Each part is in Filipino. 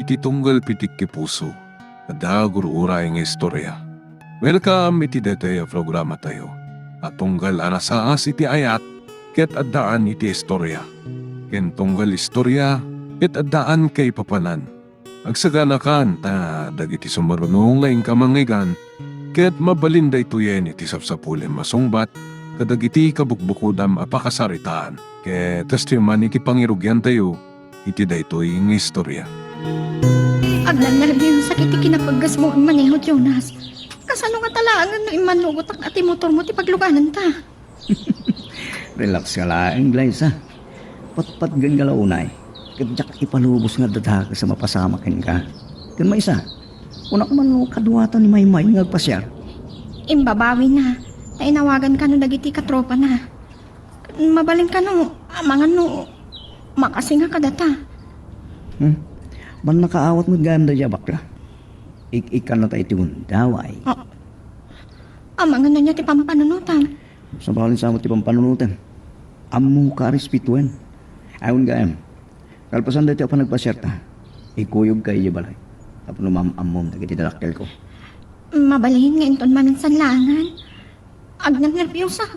iti tunggal pitik ki puso. Ada gurura yung istorya. Welcome iti dete programa tayo. At tunggal anasaas iti ayat, ket addaan iti istorya. Ken tunggal istorya, ket addaan kay papanan. Agsaganakan ta dagiti sumarunong laing kamangigan, ket mabalinda ituyen iti sapsapulen masungbat, kadagiti kabukbukudam apakasaritaan. Ket testiman iti pangirugyan tayo, iti daytoy ng istorya. Aglan na yung sakit kinapaggas mo ang maneho, Jonas. Kasano nga talangan no imanugot ang ati motor mo ti pagluganan ta? Relax ka lang, Glyza. Patpat gan galaunay. Kadyak ipalubos nga dadha sa mapasama ken ka. Ken may isa. Una ka man kaduwatan ni Maymay ngagpasyar. Imbabawi na. Tainawagan ka no dagiti katropa na. Mabalin ka no, amangan no, makasinga ka data. Man nakaawat mo ganda dya bakla. Ik-ikan na tayo tiyon, daway. Amangan na niya ti pampanunutan. Sa balin sa mo ti pampanunutan. Amu ka respituan. Ayon gayam. Kalpasan dito pa nagpasyar ta. Ikuyog kayo dya balay. Tapos lumamamom na kiti dalakkel ko. Mabalhin nga inton maminsan langan. Agnan nervyosa.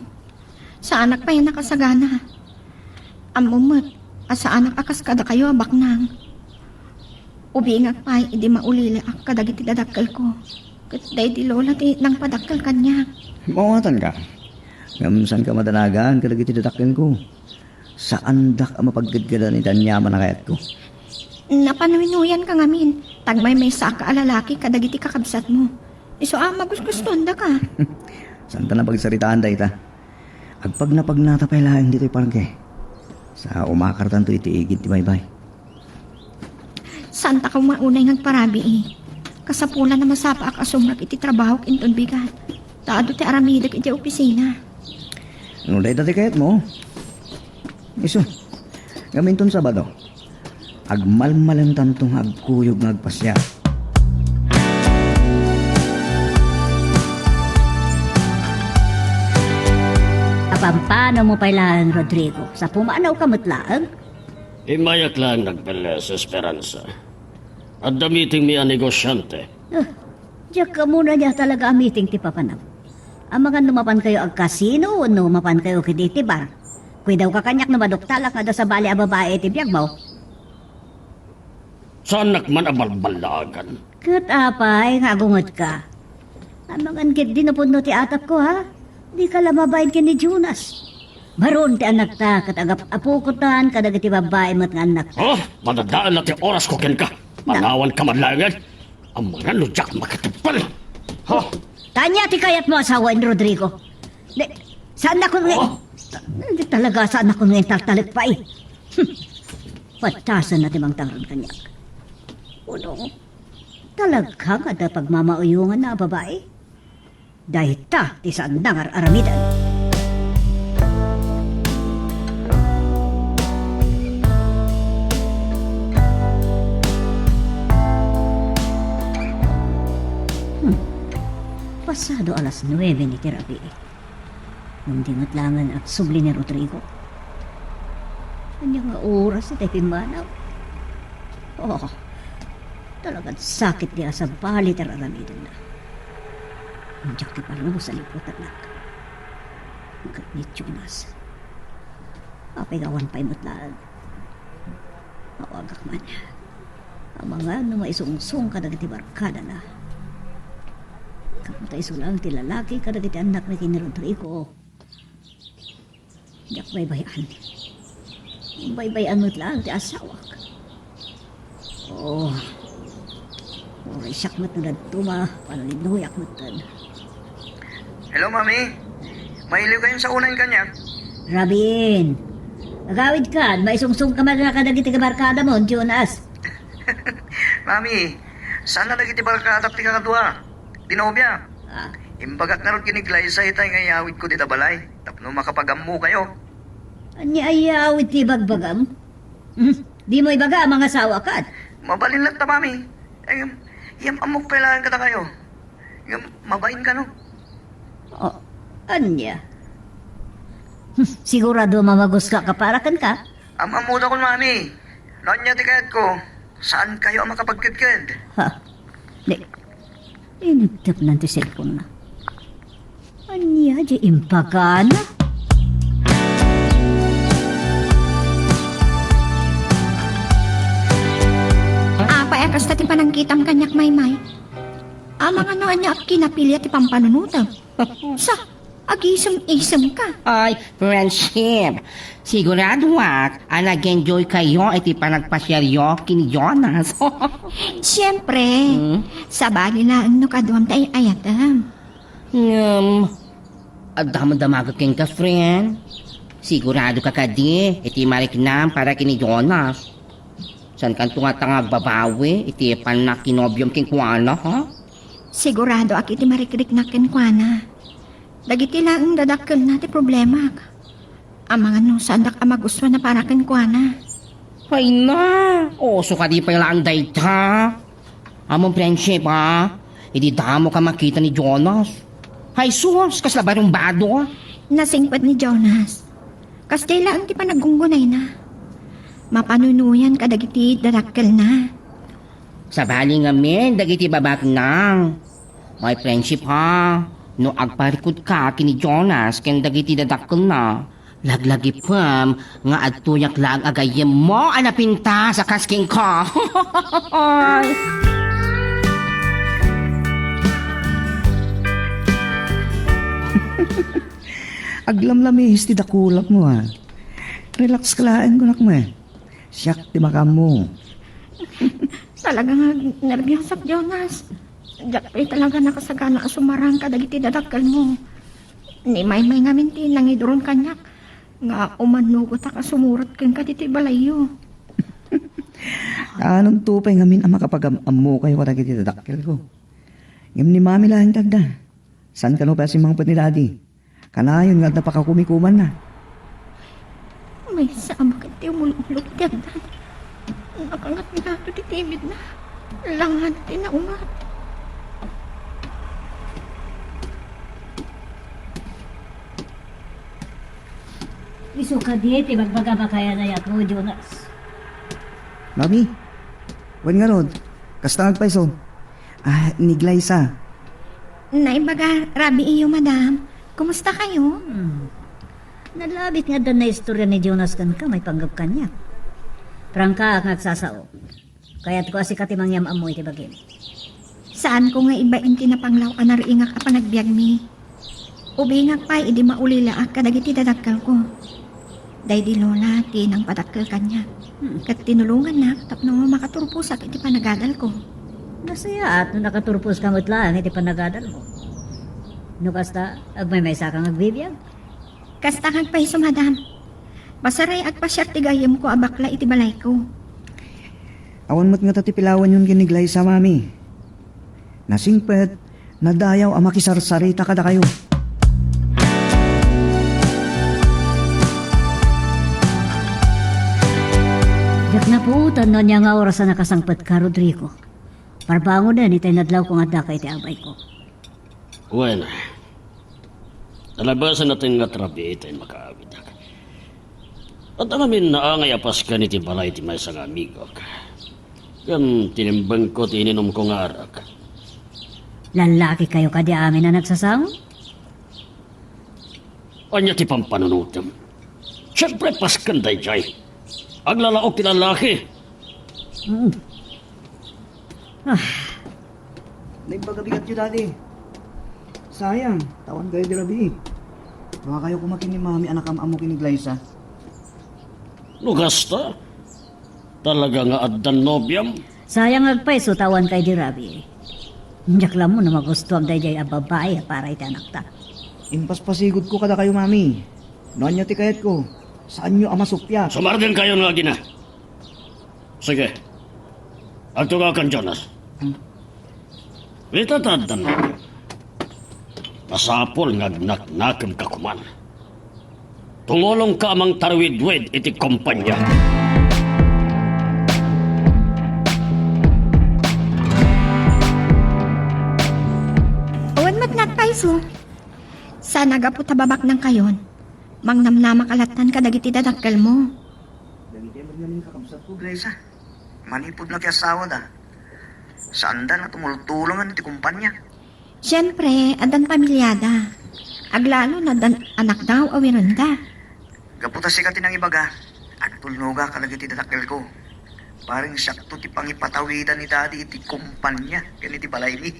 Sa anak pa yan nakasagana. Amumot. Sa anak akas kada kayo abaknang. Ubingag pa hindi maulili ak kadagiti dadakkel ko. Katday di lola ti nang padakkel kanya. Mawatan ka. Ngamsan ka madanagan kadagiti dadakkel ko. Saan dak ang mapaggadgada ni Danyaman na kayat ko? Napanawinuyan ka ngamin. Tagmay may saka alalaki kadagiti kakabsat mo. Iso magusgustuhan da ka. Santa na pagsaritaan da ita. Agpag napagnatapay lang dito'y parang kay. Sa umakartan to itiigid ti baybay. Santa ka maunay ngagparabi eh. Kasapula na masapa ak asumrak iti trabaho kinton bigat. Taado ti aramidag iti opisina. Ano dahi dati kayat mo? Iso, gaminton Sabado. Agmalmalang tantong agkuyog ngagpasya. Pampano mo pailaan, Rodrigo? Sa pumanaw ka matlaang? Imayak lang nagpala sa Esperanza. At damiting mi ang negosyante. Diyak ka muna niya talaga ang meeting ti papanaw. Ang mga numapan kayo ang kasino o numapan kayo kiti bar. Kuy daw ka kanyak na maduktalak nga daw sa bali ang babae ti biyag mo. Saan nakman abalbalagan? Kat apay, ngagungot ka. Ang mga kit di napuno ti atap ko ha. Di ka lamabayin ka ni Jonas. Baron ti anak ta, katagap apukutan, kadagiti babae mat nga anak. Oh, madadaan na ti oras ko ken ka. Panawan ka madlangan. Ang mga ludyak makatipal. Ha? Kanya ti kayat mo asawa ni Rodrigo. Di, saan ako ngayon? Hindi talaga saan ako ngayon taltalit pa eh. Patasan na timang taron kanya. Uno, talaga nga da pagmamauyungan na babae. Dahil ta, ti saan nangar aramidan. Pasado alas 9 ni Tirabi. Hindi matlangan at subli ni Rodrigo. Kanya nga oras at ipimanaw. Oh, talagang sakit niya sa bali tararamidan na. Hindi ki palubos sa liputan na. Hanggat ni Jonas. Papigawan pa'y mutlaan. Mawagak man. Ang mga maisungsong ka na barkada na. Kapatay sulang ti lalaki kada ti anak na kini Rodrigo. Yak baybayan. Baybayan mo't lang ti asawak. Oh. Oray siyak mo't na tuma. Panalinuyak mo't tan. Hello, Mami. Mailiw kayo sa unan kanya. Rabin. Agawid ka. Maisungsong ka man na kadagiti kabarkada mo, Jonas. Mami, saan na nagiti barkada ti kakadwa? Dinobya. Imbagak nga ron kiniglay sa itay nga yawid ko dita balay. Tapno makapagammo kayo. Anya ayawid ti bagbagam? Di mo ibaga ang mga sawa ka. Mabalin lang ta, Mami. Ay, yam amok pailangan ka ta kayo. Yung mabain ka, no? Oh, anya? Sigurado mamagos ka kaparakan ka? Amamuda ko, Mami. Noon niya tikayat ko. Saan kayo ang makapagkidkid? Ha? Di. Inagtap na ti cellphone na. Anya, di impagana. Payakas na ti panangkitam kanyak maymay. Amang ano anya kinapilya ti pampanunutan. Sa, agisem-isem ka. Ay, friendship. Sigurado ang nag-enjoy kayo iti panagpasyeryo kini Jonas. Siyempre, sabali na ang nukaduam tayo ayatam. Adama-damaga king ka, friend. Sigurado ka kadi, iti mariknam para kini Jonas. San kan tungatangag babawi, iti panak kinobyom king kuana, ha? Sigurado ak iti marikrik na kenkwana. Dagiti lang dadakkel na ti problema. Ang mga no sandak ang magusto na para kenkwana. Ay na, oso ka di pa yung dayta. Among friendship, ha? Hindi damo ka makita ni Jonas. Ay sus, kasla barong bado, Nasingpad ni Jonas. Kastay lang ti panagunggunay na. Mapanunuyan kadagiti dadakkel na. Sa bali nga men, dagiti babak nang. May friendship ha. No agparikod ka kini Jonas, ken dagiti dadakkel na. Laglagi pam, nga adtuyak lang agayem mo anapinta sa kasking ka. Aglamlamis ti dakulak mo ha. Relax ka lain ko nak mo eh. Siyak ti makam mo. Talaga nga nervyosak Jonas. Diyak pa'y talaga nakasagana sumarang kadagiti dadakkel mo. Ni may nga minti nangiduron kanyak. Nga umanugot ka sumurot ken kaditi balayo. Anong tupay ngamin ang makapag-am mo kayo kadagiti dadakkel ko. Ngam ni mami lahing tagda. San ka no pa si mga paniladi? Kanayon nga napakakumikuman na. May sama ka ti umululot yan. Nakangat nga ito di timid na. Langan ti na umat. Iso ka di, tibagbaga ba kaya na ako, Jonas? Mami, wan nga rod. Kasta nagpaiso. Niglay sa. Naibaga, rabi iyo madam. Kumusta kayo? Nalabit nga doon na istorya ni Jonas kan ka, may panggap kanya. Prangka ang nagsasao. Kaya't ko asi katimang yam amoy tibagin. Saan ko nga iba inti na panglaw ka nariingak ka panagbiag mi? Ubingak pa, idi maulila ak kadagiti dadakkel ko. Day di lola, tinang padakkel kanya. Kat tinulungan na, tapno makaturpusak iti panagadal ko. Nasaya at nung nakaturpos ka mo't lang, iti panagadal mo. No kasta, agmay may sakang agbibiyag. Kasta kang pahiso madam. Basaray at pasyat tigayam ko abakla iti balay ko. Awan mo't nga tatipilawan yun giniglay sa mami. Nasingpet, nadayaw ang makisarsarita kada kayo. Yak na po, tanon niya nga oras na nakasangpat ka, Rodrigo. Parbango na, itay nadlaw ko nga daka iti abay ko. Bueno, nalabasan natin nga trabi ito yung makaawid. At alamin na angay apas ka ni balay ti may sang amigo. Yan tinimbang ko tininom ko nga arak. Lalaki kayo ka di amin na nagsasang? Anya ti pampanunutam. Siyempre paskan day jay. Ang lalaok ti lalaki. Nagpagabigat yun dati. Sayang, tawan kayo di rabi. Baka kayo kumakin ni mami anak amo kiniglay sa. Lugasta. Talaga nga addan nobyam. Sayang agpay, so tawan kay di rabi. Njak lang mo na magustuhan day jay ang babae para iti anak ta. Impaspasigod ko kada kayo mami. Noan niya ti kayat ko. Saan nyo ama supya? Sumardin kayo nga gina. Sige. Agto ka kan Jonas. Itataddan mo. Pasapol nga naknakem ka kuman. Tungolong ka amang tarwid-wid iti kompanya. Awan matnat paiso. Sa nagaputababak ng kayon. Mangnamnama kalatan ka dagiti dadakkel mo. Dagiti mo namin kakamsat ko, Grace. Manipod na kaya asawa da. Saan da na tumultulangan ti kumpanya? Siyempre, adan pamilyada. Aglalo na dan anak daw awiranda. Gaputa si katin ang ibaga. Agtulnoga kalagi ti dadakkel ko. Paring sakto ti pangipatawidan ni daddy iti kumpanya. Kani ti balay ni.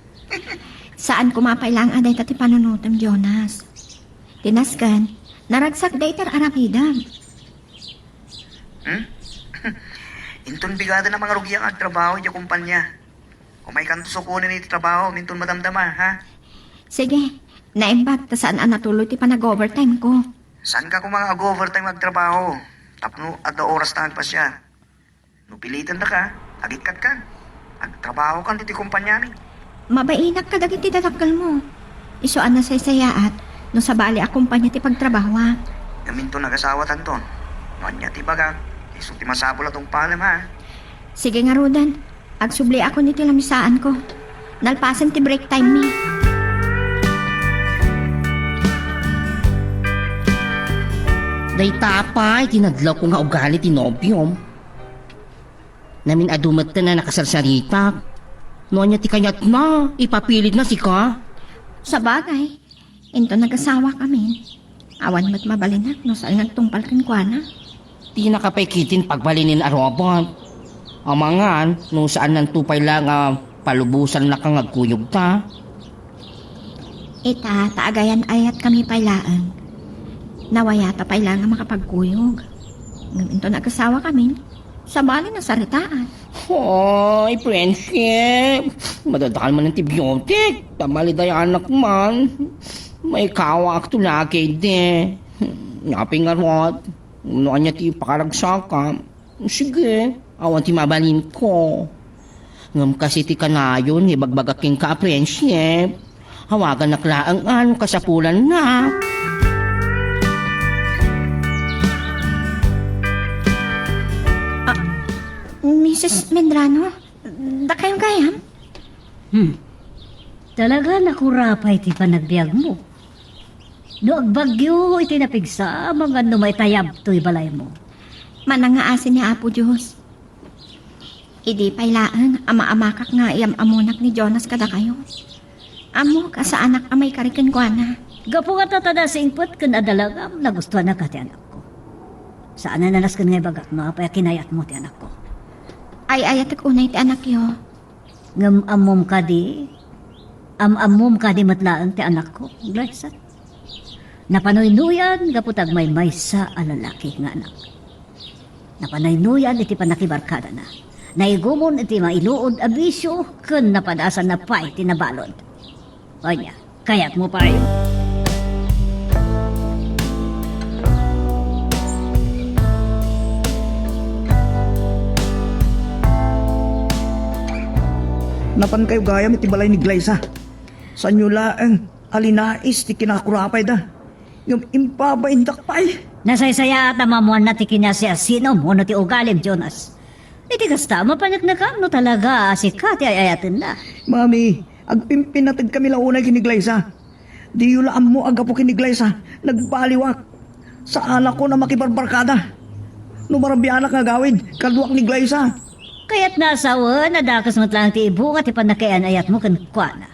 Saan kumapailang aday tati panunutam, Jonas? Tinaskan, naragsak day tar arapidam. Inton bigada na mga rugyang agtrabaho iti kumpanya. Kung may kanto sukunin iti trabaho, minton madamdama, ha? Sige, naimbag ta saan natuloy ti panag-overtime ko. Saan ka kung mga ag-overtime magtrabaho? Tapno at oras na pa siya. Nupilitan na ka, agikat ka. Agtrabaho ka iti kumpanya ni. Mabainak ka dagiti dadakkel mo. Isuan na saysayaat, no sa bali akumpanya ti pagtrabaho. Gaminto nag-asawa tanton. Manya ti baga, iso ti masabol atong palam ha. Sige nga, Rodan. Agsubli ako ni tilamisaan ko. Nalpasan ti break time ni. Day tapay, tinadlaw ko nga ugali ti nobyom. Namin adumat na nakasarsarita. Nonya ti kanyat na, ipapilit na si ka. Sa bagay, ito nag-asawa kami. Awan mo't mabalinak no saan nagtungpal kan kwa na. Di nakapaikitin pagbalinin a robot. Amangan, nung saan nang tupay lang palubusan na kang agkuyog ta. Ita, taagayan ayat kami pailaan. Nawayata pailang makapagkuyog. Ngayon ito nag-asawa kami. Sa bali na saritaan. Hoy, friendship. Madadakal man ng antibiotic. Tamali day anak man. May kawak to laki de. Naping arot. Unuan niya ti pakaragsaka. Sige, awan ti mabalin ko. Ngam kasi ti kanayon, ibagbagaking ka, friendship. Hawagan na klaang kasapulan na. Mrs. Medrano, da kayong gayam? Talaga nakurapay ti panagbiag mo. No agbagyo iti napigsa, mga numay tayab to'y balay mo. Manangaasin ni Apo Diyos. Idi pailaan, ama-amakak nga amunak ni Jonas kada kayo. Amo ka sa anak amay karikin ko na. Gapo nga tatada sa ingpot kun adalagam nagustuhan na ka ti anak ko. Saan na nanas kun nga bagak mo, apaya kinayat mo ti anak ko. Ay ayat ak unay ti anak yo. Ngam amom ka di, amom ka di matlaan ti anak ko. Glaysa. Napanuynuyan, gaputag may maysa alalaki nga anak. Napanuynuyan iti panakibarkada na. Naigumon iti mailuod abisyo, kun napadasan na pa'y tinabalod. O niya, kayat mo pa'y. Napan kayo gayam iti balay ni Glyza. Sa inyo laeng alinais ti kinakurapay da. Yung impabain dakpay. Nasaysaya at amamuan na ti kinasya sino mo no ti ugalim, Jonas. Iti kasta, mapanagnakam no talaga si Kati ay ayatin na. Mami, agpimpinatid kami launay kini Glyza. Di yulaan mo agapo kini Glyza. Nagbaliwak. Sa anak ko na makibarbarkada. Numarabianak nga gawin. Kalduak ni Glyza. Kaya't nasawa, nadakas mo't lang ti ibu at ipanakayan ayat mo kan kwa na.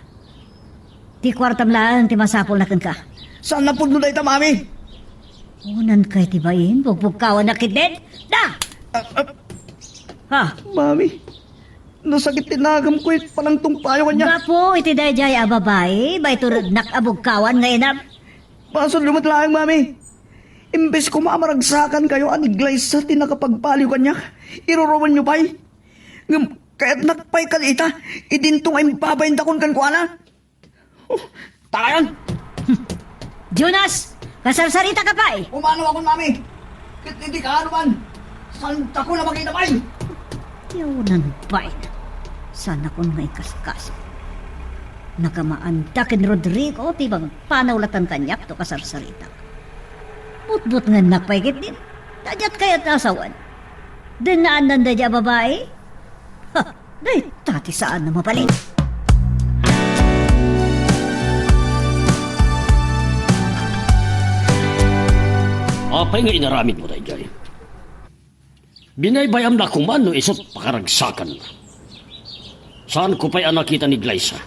Ti kwartam lang ti masapol na kan ka. Saan na po nulay ta, mami? Unan kay ti bayin, bugbugkawan na kitid. Da! Ha? Mami, nasakit tinagam ko it palang tungpayawan niya. Nga po, iti dayjay a babae, bay turod nakabugkawan nga inam. Pasod lumat lang, mami. Imbes ko mamaragsakan kayo aniglay sa tinakapagpaliw kanya, irorowan niyo pa'y. Kaya't nakpay kalita, idintong ay babayndakon kan ko, ana. Takayan! Jonas! Kasarsarita ka pa eh! Umano ako, mami. Kit hindi ka ano man. Santa ko na makita pa'y. Yawnan bay na. Sana kung may kaskas. Nakamaanda kin Rodrigo, tibang panawlatan kanyak to kasarsarita. Butbut nga nakpaigit din. Tadyat kaya't nasawan. Dinaan nanda dya babae? Ha, day tati saan na mapalit? Apay nga inaramid mo tayo, Jay. Binaybayam na kuman no isot pakaragsakan na. Saan ko pa'y nakita ni Glyza?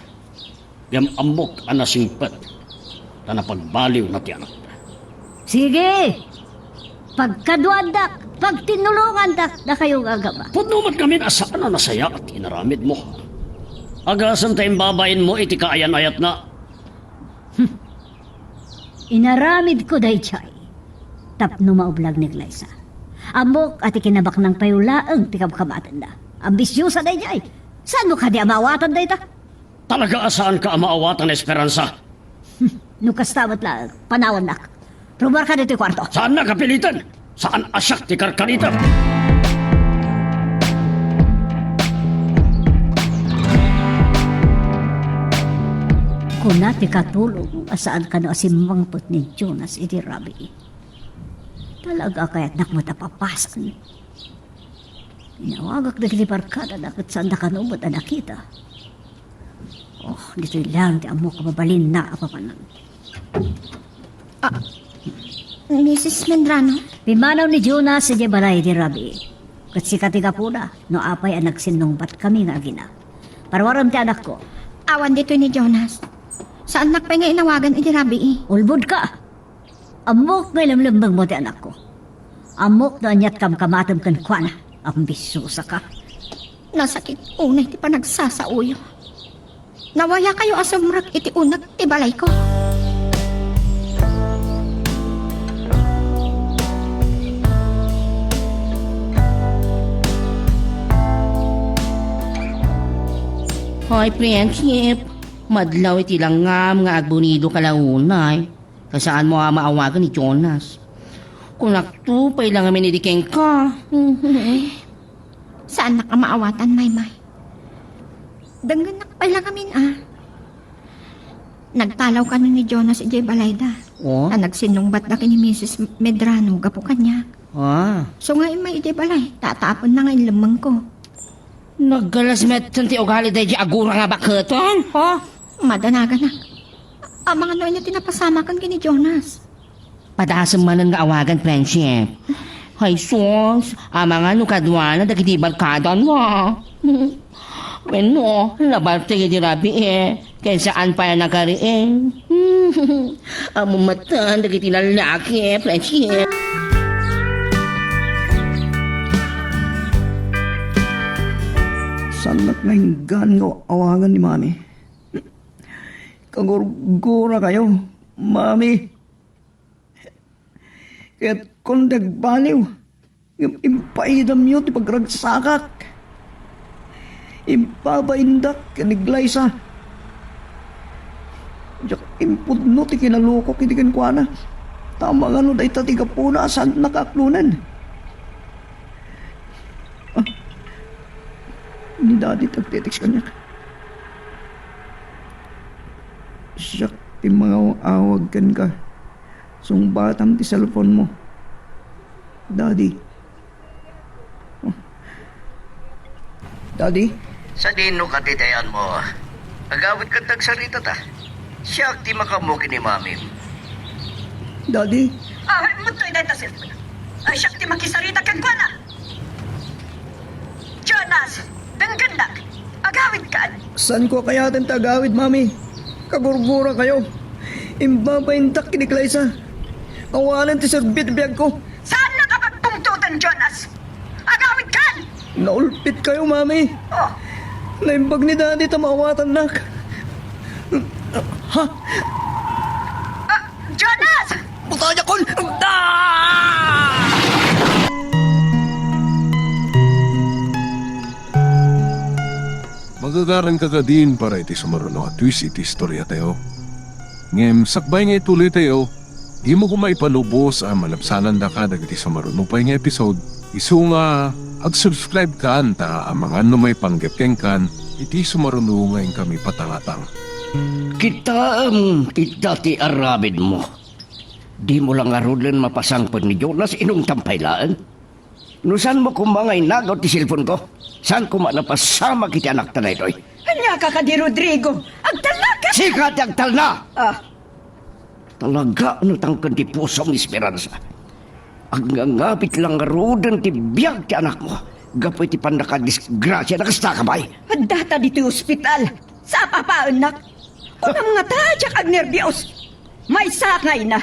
Gam amok anasingpat na napagbaliw na tiyanak. Sige! Pagkaduan dak, pag tinulungan dak, na kayo gagaba. Punumat kami asaan na nasaya at inaramid mo. Agasan tayong babayin mo iti kaayan-ayat na. Inaramid ko day chay. Tapno maublag ni Glyza. Amok at ikinabak ng payulaang tikabkamatan na. Ambisyosa day chay. Saan mo ka di amawatan day ta? Talaga asaan ka amaawatan na esperansa? Nukas tamat lang, panawan nak. Rumar ka dito yung kwarto. Saan na kapilitan? Saan asyak ti karkarita? Kuna ti katulong asaan ka no asimangpot ni Jonas iti Rabi. Talaga kaya't nakmatapapasan. Inawagak na kilibarkada na kat saan na kanumot na nakita. Oh, dito'y lang ti amo kababalin na apapanan. Mrs. Medrano? Pimanaw ni Jonas iti balay ti Rabi. Kat si katiga po na, no apay ang nagsinungbat kami nga agina. Parwaram ti anak ko, Awan dito ni Jonas. Saan nakpay nga inawagan iti Rabi? ulbod ka. Amok nga lamlambang mo ti anak ko. Amok na anyat kam kamatam kan kwa na. Ambisyosa ka. Nasakit unay ti panagsasauyo. Nawaya kayo asumrak iti unag ti balay ko. Hoy, friendship. Madlaw iti langam nga agbunido kalaunay. Kasaan mo nga maawagan ni Jonas? Kung naktupay lang kami nidikeng ka. Saan nakamaawatan, Maymay? Danggan nakpay lang kami Nagtalaw ka ni Jonas iti balayda. Oh? Na nagsinungbat na ni Mrs. Medrano, gapo kanya. Ah. So nga imay iti balay, tatapon na nga lamang ko. Naggalasmet ti ugali dahi agura nga baketon. Ha? Madanaga na. Amang ano niya tinapasama kan kini Jonas. Padasam man nga awagan, friendship. Hay sos, amang ano kadwana dagiti barkada mo. Bueno, labarte di Rabi kaya saan pa yan nakariin. Amo matan dagiti lalaki, friendship. Sanat na hinggan nga awagan ni Mami. Kagurgura kayo, Mami. Kaya't kung nagbaliw, impaidam nyo ti pagragsakak. Impabaindak ka ni Glyza. Diyak impudno ti kinalukok iti kenkwana. Tama nga no dahi tatiga po na saan nakaklunan. Ni Daddy tagtitext kanya. Siyak ti mga awag kan ka. Sungbatam ti cellphone mo. Daddy. Oh. Daddy? Sa dino ka titayan mo. Agawit ka tagsarita ta. Siya ti makamuki ni Mami. Daddy? Mutoy na ito, cellphone. Ay, siya ti makisarita kang kwa na. Jonas, danggandak. Agawid ka. Saan ko kaya atin tagawid, Mami? Kagurgura kayo. Imbabaintak kini Glyza. Awalan ti serbit biyag ko. Saan nakapagtungtutan, Jonas? Agawid ka. Naulpit kayo, Mami. Oh, Naimbag ni Daddy tamawatan nak. Ha? Jonas! Butaya kon! Magagaran ka ka din para iti sumaruno at twist iti istorya tayo. Ngem, sakbay nga ituloy tayo, di mo kumaipalubos ang malapsanan da ka dagiti sumaruno pa nga episode. Isu nga, ag-subscribe ka anta ang mga numay panggapkeng kan, iti sumaruno ngayon kami patangatang. Kita ti arabid mo. Di mo lang arulan mapasangpon ni Jonas inong tampaylaan. No saan mo kumangay nagaw ti cellphone ko? Saan ko napasama kiti anak ta na ito'y? Hanya ka ka di Rodrigo. Agdalaga! Sikat agtal na! Ah, Talaga ano tangkan ti pusong esperansa. Ang ngapit lang nga rodan ti biyag ti anak mo. Gapoy ti pandakadisgrasya nakasta ka bay. Data dito yung ospital. Sa papaanak. Unang nga ta, tsaka nervyos. May sakay na.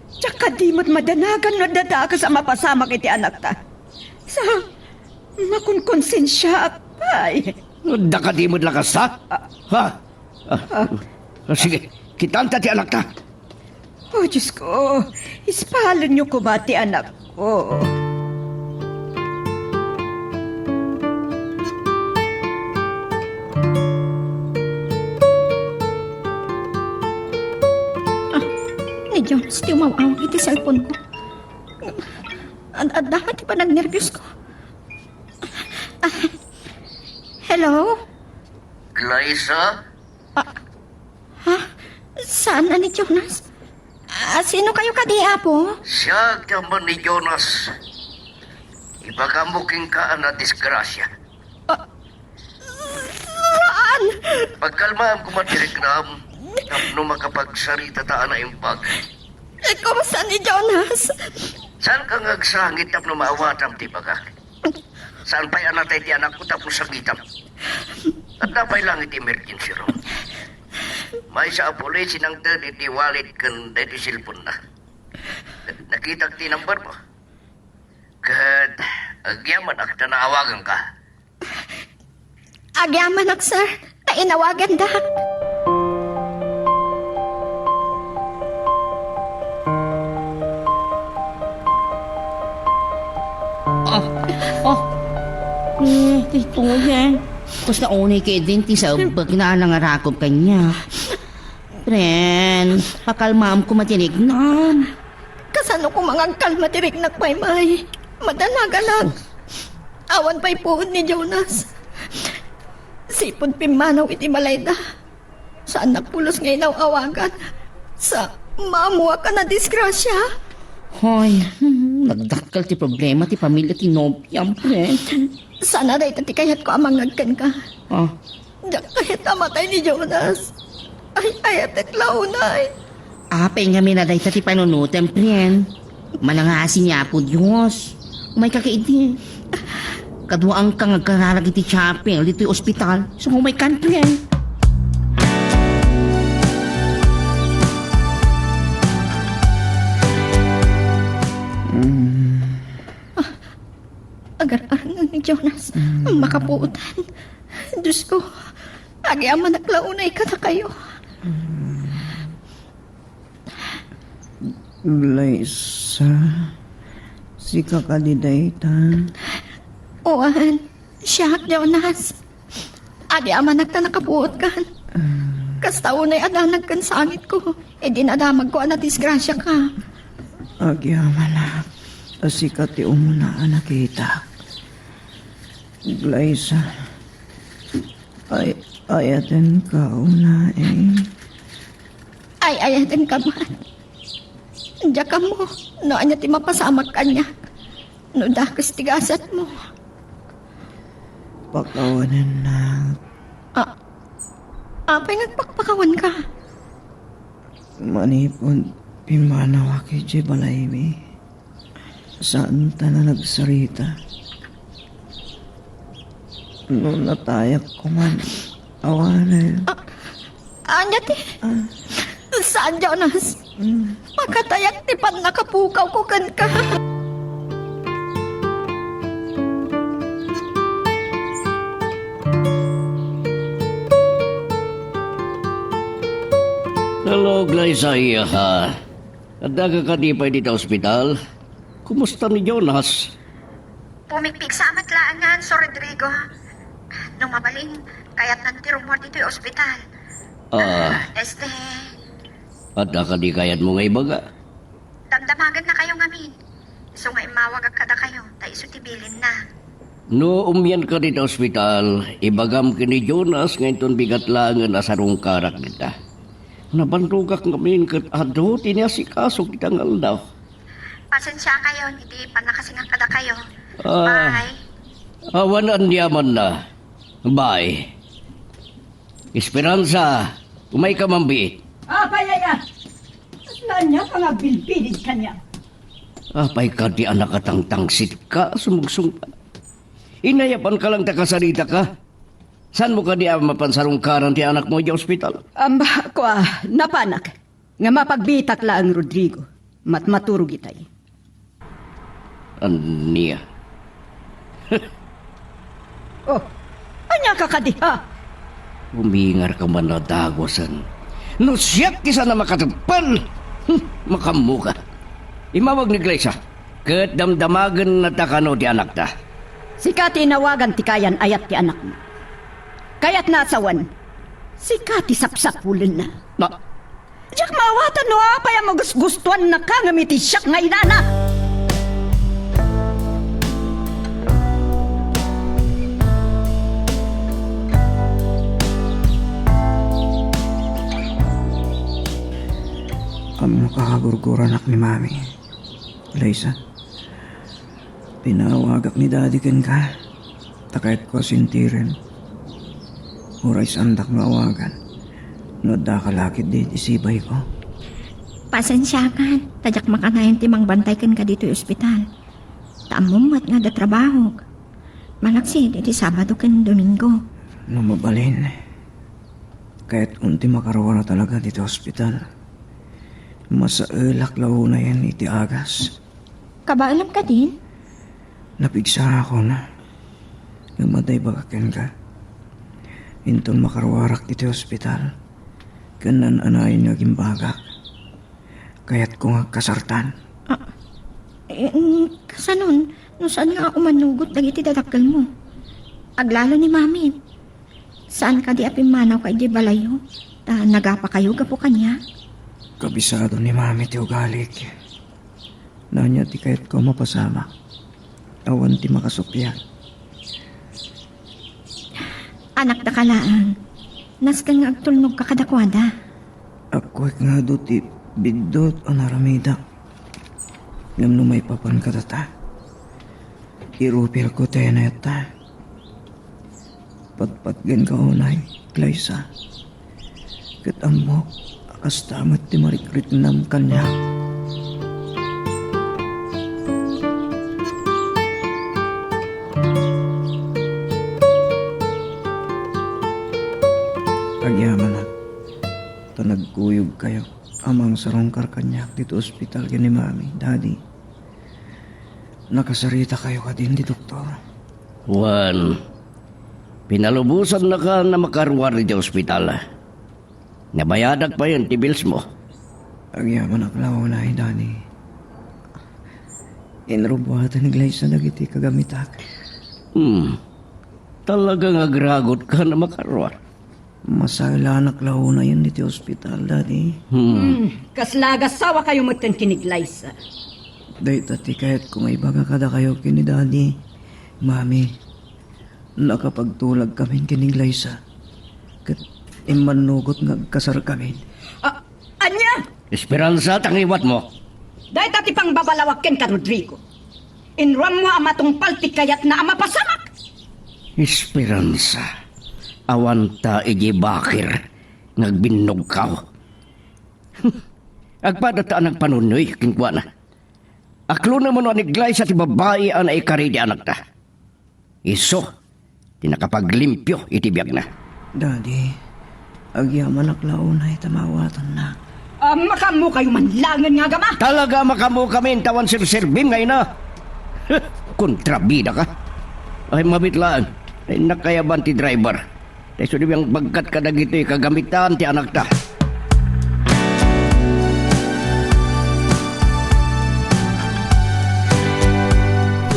Tsaka di mo't madanagan na dada ka sa mapasama kiti anak ta. Sa makunkonsensya, pay. Da ka di mo lakas ha? Ha? Sige, kitanta ti anak ta. Oh, Diyos ko. Ispahalin niyo ko ba ti anak ko? Ni Jonas, di umawawag iti cellphone ko. Dapat di pa nag-nervyos ko. Hello? Glyza? Saan na ni Jonas? Sino kayo kadiya po? Siya naman ni Jonas. Ipagamuking ka na disgrasya. Saan? Pagkalmaan ko matiriknam, tapno makapagsarita taan na impag. Kumusta ni Jonas? Saan ka ngagsangit tapno maawatam ti baga? Saan pa'y anatay ti anak ko tapos sagitam? At napay lang iti emergency room. May sa apulay sinang tadi ti wallet kan dati cellphone na. Nakita ti number mo. Kad agyaman ak naawagan ka. Agyaman ak, sir. Nainawagan da. Ito yan. Tapos naunay kay din ti sa bag na nangarakop kanya. Friend, pakalmaam ko matinig na. Kasano ko mga kalma tirik na may. Madanaganag. Awan pa'y puhod ni Jonas. Sipon pimanaw iti malayda. Sa anak pulos ngayon awagan. Sa mamuha ka na disgrasya. Hoy, nagdakkel ti problema ti pamilya ti Nobyam, friend. Sana day tati kayat ko amang nagkan ka. Oh, Diyak kahit namatay ni Jonas. Ay, ayat at launay. apay nga minaday ti panunutem, friend. Manangasi niya po, Diyos. Umay kakaiti. Kaduang ka ngagkararag iti chapel, dito yung ospital. So, umay kan, friend. Agar-arang ni Jonas. Makapuutan. Diyos ko. Agyaman at launay ka na kayo. Glyza, si kakadidaytan. Oan. Siya, Jonas. Agyaman at na nakapuot ka. Kasta unay adanag kan sangit ko. E dinadamag ko na disgrasya ka. Agyaman si kati umuna nakita. Glyza, ayatin ka una Ay, ayatin ka man. Diya ka mo. No, anya ti mapasamak kanya. No, dakas tigasat mo. Pakawanan na. Apay nagpakpakawan ka. Manipon pimanawa kay Jebalaymi. Saan ta na nagsarita? Noon natayak ko man. Awanay. Anya ti? Saan, Jonas? Makatayak ti pan nakapukaw ko kan ka. Hello, Glyza, ha? Adaga ka di pa dito ospital? Kumusta ni Jonas? Pumikpik sa amatlaangan, so Rodrigo. Nung mabaling, kaya't nantirong mo dito yung ospital. Adaga di kayat mo nga ibaga? Damdamagan na kayo ngamin. So nga imawag kada kayo, tayo sutibilin na. No, umyan ka dito ospital, ibagam ka ni Jonas ngayon bigat lang nga nasarong karak kita. Nabandugak ngamin kat ado, tinasikaso kita nga daw. Pasensya kayo, hindi pa nakasingang kada kayo. Ah. Bye. Awanan yaman na. Bye. Esperanza, umay ka mambiit. Payaya! Saan niya pang bilbilid kanya? Apay ka di anak katangtangsit ka, sumugsumpa. Inayapan ka lang takasarita ka. San mo ka di mapansarungkaran ti anak mo di ospital? Napanak. Nga mapagbitak lang Rodrigo. Matmaturog itay. Aniya. Oh, anya ka kadiha? Umingar ka man na dagwasan. No siyak kisa na makatagpal. Makamuka. Imawag ni Glacia. Kat damdamagan na takano di anak ta. Sika tinawagan ti kayan ayat ti anak mo. Kaya't nasawan. Sika ti sapsapulan na. Na, Diyak mawatan no apay ang magusgustuan na kangamiti siyak nga inana. Ang makakagurguran ak ni Mami. Liza, pinawagak ni Daddy ken ka. Takait ko sintiren. Uray sandak nga awagan. Noda ka lakit di isibay ko. Pasensyakan, tadyak makanayan timang bantay kan ka dito ospital. Tamumat nga da trabaho. Malaksi, di Sabado kan Domingo. Lumabalin. Kahit unti makarawara talaga dito ospital. Masaelak lao na yan iti agas. Kabaalam ka din? Napigsa ako na. Namatay bagakin ka. Inton makaruwarak dito ospital. Kanan anayin nga gimbagak. Kaya't ko nga kasartan. Kasanon, no saan nga ako manugot dagiti dadakkel mo? Aglalo ni Mami. Saan ka di apimanaw kay di balayo? Ta nagapa kayo gapo kanya? Kabisado ni Mami ti ugalik. Nanya ti kahit ko mapasama. Awan ti makasupya. Anak da kalaang. Nas kang agtulnog ka kadakwada. Ako nga do ti bigdot o naramida. Ngam no may papan katata. Irupil ko tayo na yata. Patpatgan ka unay, Glacia. Katambok, akas tamat ti marikrit nam kanya. Agyaman na. Ito nagkuyog kayo. Amang sarongkar kanyak dito ospital ni Mami, Daddy. Nakasarita kayo ka din di doktor. Juan, pinalubusan na ka na makarwar di ospital. Nabayadag pa yun, ti bills mo. Agyaman aklaw na Daddy. Inrubuhatan ni Glacia nagiti kagamitak. Talagang agragot ka na makarwar. Masala naklaw na yun dito ospital, Daddy. Kaslagas sawa kayo magtankinig, Liza. Day tati kahit kung may baga kada kayo kini Daddy. Mami, nakapagtulag kami kini Glacia. Kat imanugot nga kasar kami. Anya! Esperanza, tangiwat mo. Dahil tati pang babalawakin ka, Rodrigo. Inram mo ama tong paltik kayat na ama pasamak. Esperanza, awanta iji bakir, nagbinog ka. Agpadataan ang panunoy, kinkwa na. Aklo naman o niglay sa ti babae ang naikari di anak ta. Iso, tinakapaglimpyo itibiyag na. Daddy, agyaman naklaw na itamawatan na. Makamu kayo manlangan nga gama. Talaga makamu kami tawan sir-sirbin ngayon na. Kontrabida ka. Ay mabitlaan, ay nakayaban ti driver. Dahil so yung bagkat ka na gito'y kagamitan ti anak ta.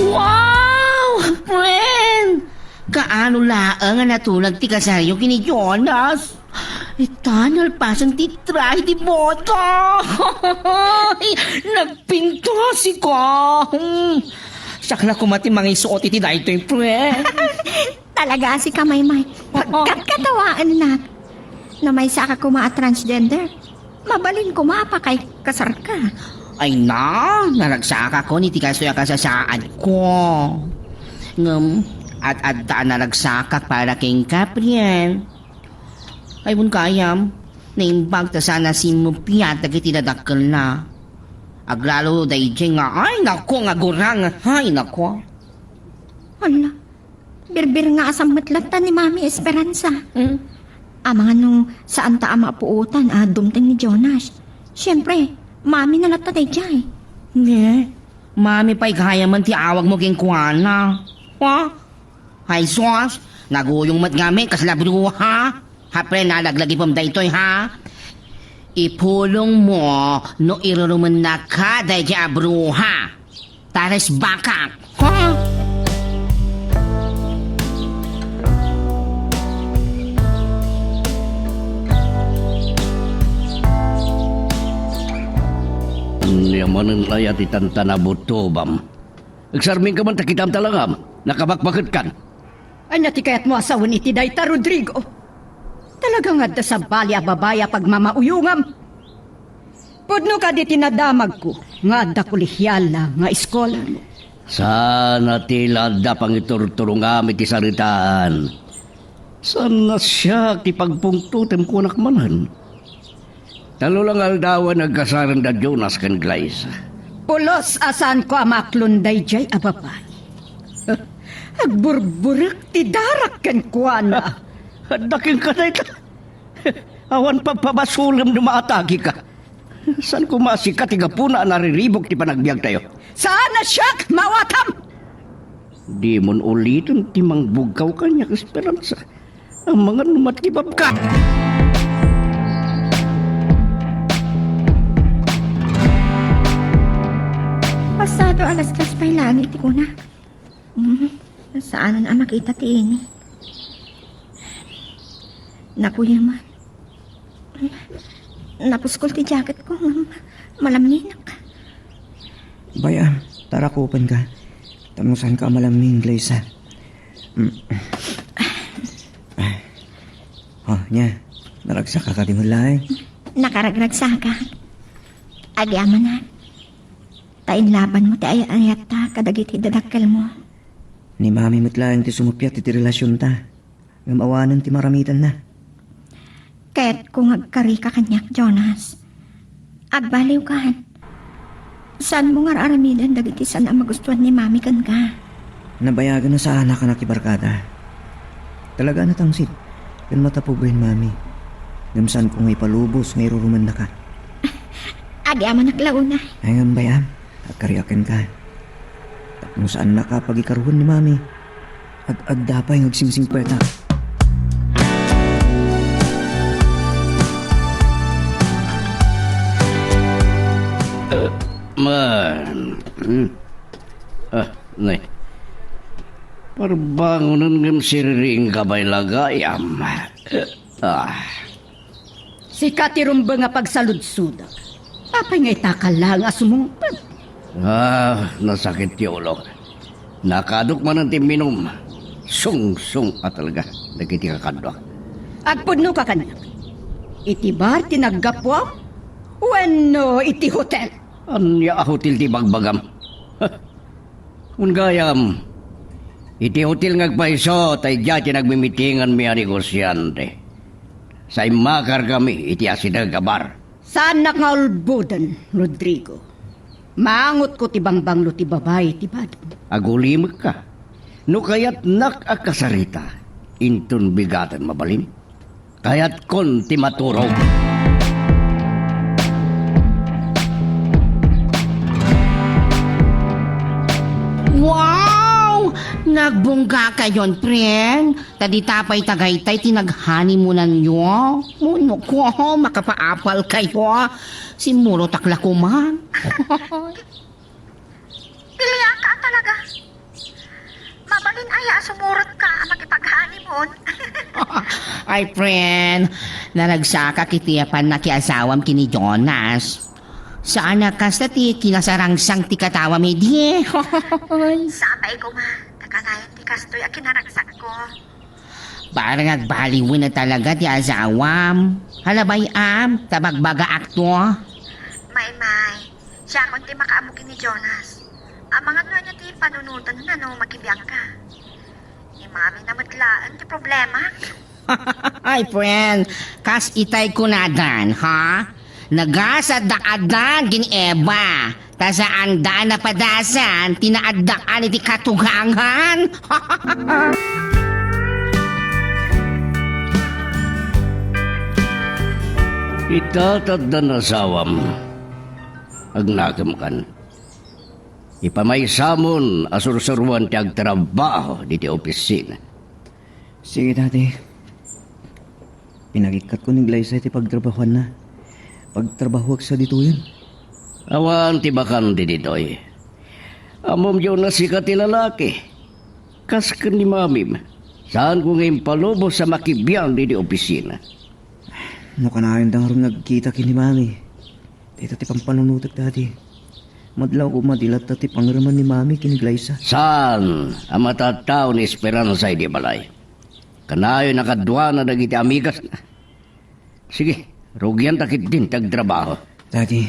Wow! Friend! Kaano laang nga natulag ti kasaryo kini Jonas? Itanal pasang ti try ti boto! Nagpinto si ko! Sakla ko mati mga isuot iti dahito yung friend. Talaga si Kamaymay. Pagkatkatawaan na. Na may saka kuma transgender. Mabalin ko mapa kay kasar ka. Ay na, nalagsaka ko ni tikasoy kasasaan ko. Ngam, at nalagsaka para kay Gabriel. Ay bun kayam, naimbag ta sana si Mupiat na kitinadakal na. Aglalo dayjay nga, ay nako nga gurang, ay nako. Hala, birbir nga asang matlatan ni Mami Esperanza. Hmm? Mga nung saan ta ama puutan, dumting ni Jonas. Siyempre, Mami na latatay jay. Ne, mami pa'y kaya man ti awag mo king kuwana. Ha? Hay sos, naguyong mat ngami kasla bruha. Hapre nalaglagi pam daytoy ha. Ipulong mo no iruruman na ka dayja bruha. Tares bakak. Ha? Yaman ang layat itantana butobam. Agsarming ka man takitam talangam. Nakabakbakit kan. Anya ti kayat mo asawan iti dayta, Rodrigo. Talaga nga da sa bali a babaya pag mamauyungam. Pudno ka di tinadamag ko, nga da kulihyal na nga iskola mo. Sana tilada pang iturturungam iti saritaan. Sana siya ti pagpungtutem ko nakmanan. Talo lang aldawan nagkasaran da Jonas kan Glyza. Pulos asan ko amaklon dayjay a babay. Agburburak ti darak ken kuana. Daking ka na ito. Awan pagpabasulam na maatagi ka. San kumasi ka tiga puna nariribok ti panagbiag tayo? Sana siyak mawatam! Di mon ulitin ti mangbugkaw kanya esperanza. Ang mga numatkibab ka. Pasado alas 3 pa'y langit ko na. Saan ang makita ti ini? Naku yaman. Napuskol ti jacket ko. Malaminak. Bayan, tara kupan ka. Tamusan ka malaming, Glyza. Nya, naragsak ka di mo laing. Nakaragrag sa ka. Agyaman na. Tain laban mo ti ayat ta kadagiti dadakkel mo. Ni Mami matlaing ti sumupyat ti relasyon ta. Ngamawanan ti maramitan na. Kaya't kung agkari ka kanyak, Jonas. Agbaliw ka. Saan mo nga aramidan dagiti saan ang magustuhan ni Mami kan ka? Nabayagan na sa anak ka na kibarkada. Talaga na tangsit. Kan matapugoyin, Mami. Gamsan ko nga'y palubos, nga'y ruruman na ka. Agyaman naklauna. Ay nga bayan, agkariakin ka. Tapos saan na ka pag-ikaruhan ni Mami? Agdapay ngagsingsing kweta. Man. Nay. Parbangunan ngam siriring kabay lagayam. Sikat irumba nga pagsaludsuda. Papay nga itakala nga sumungpad. Nasakit ti ulo. Nakaduk man ang timinum. Sung at talaga. Nagkiti kakadwa. Agpudno ka kanak. Iti bar tinaggapwam? Wenno iti hotel? Anya hotel ti bagbagam. Ungayam. Iti hotel ngagpaiso tay dya nagmimitingan mi a negosyante. Sa imakar kami iti asidag kabar. Saan na nga ulbudan, Rodrigo? Maangot ko ti bangbanglo ti babay ti badong. Agulimag ka. No kayat nakakasarita. Intun bigatan mabalin. Kayat kon ti maturog. Wow! Nagbungga kayon, pren. Tadi tapay tagaytay tinaghani mo na nyo. Muno ko, makapaapal kayo. Simuro takla ko man. Pilihan ka talaga. Mabalin aya sumurot ka makipaghani mo. Ay, pren. Naragsaka kitiyapan na kiasawam kini Jonas. Saan na kas ti kinasarangsang ti katawa mi di? Sabay ko ma. Kakanayan ti kastoy ang kinaragsak ko. Parang nagbaliwin na talaga ti asawam. Halabay tabagbaga akto. May. Siya kung di makaamukin ni Jonas. Ang mga nga niya ti panunutan na makibiyang ka. Ni Mami na matlaan ti problema. Ay, friend. Kas itay ko na dan, ha? Nagasadakadan gin Eva. Ta saan daan na padasan, tinaadaan iti katugangan. Itatad na nasawam. Agnagam kan. Ipamaysamon asursuruan ti agtrabaho di opisina. Sige, dati. Pinagikat ko ng Glyza iti pagtrabahuan na. Pagtrabahuak sa dito yun. Awan ti bakan di ditoy. Amom yun na sikat ti lalaki. Kaskan ni mamim. Saan ko ngayon palubos sa makibiyang di opisina. Ano ka na yung dangarong nagkita kini mami. Dito ti pampanunutak dati. Madlaw ko madilat ti pangraman ni mami kini Glyza. Saan ang matatao ni Esperanza di balay? Kanayo nakadwa na dagiti amigas na. Sige, rugyan takit din tagtrabaho. Dati,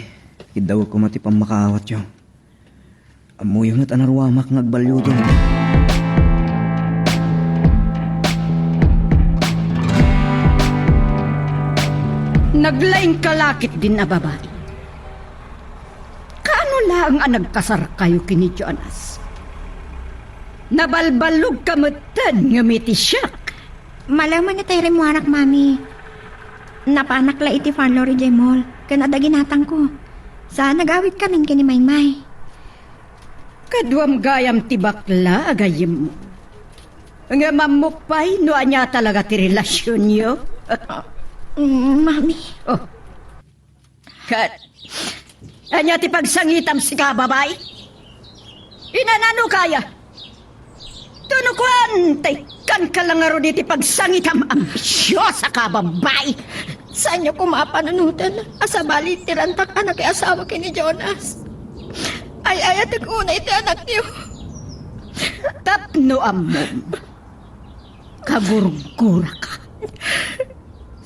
idaw ko mati pang makaawat yung. Amoy yung natanarwamak ngagbalyo doon. Naglaing kalakit din na babae. Kaano lang ang nagkasar kayo kini Jonas? Nabalbalog kamutan ngumiti siyak. Malaman na tayo rin mo anak, mami. Napanakla iti fan Lori Jemol. Kanada ginatang ko. Saan nagawit kaming kini Maymay. Kaduam gayam ti bakla agayim mo. Nga mamupay no anya talaga ti relasyon niyo. Mami. Oh. Kat. Anya ti pagsangitam si kababay? Inanano kaya? Tunukuan, kan ka lang aro diti pagsangitam ambisyosa kababay. Saan niyo kumapanunutan? Asabali tirantak anak kay asawa kini Jonas. Ay atik una iti anak niyo. Tapno amom. Kagurgura ka.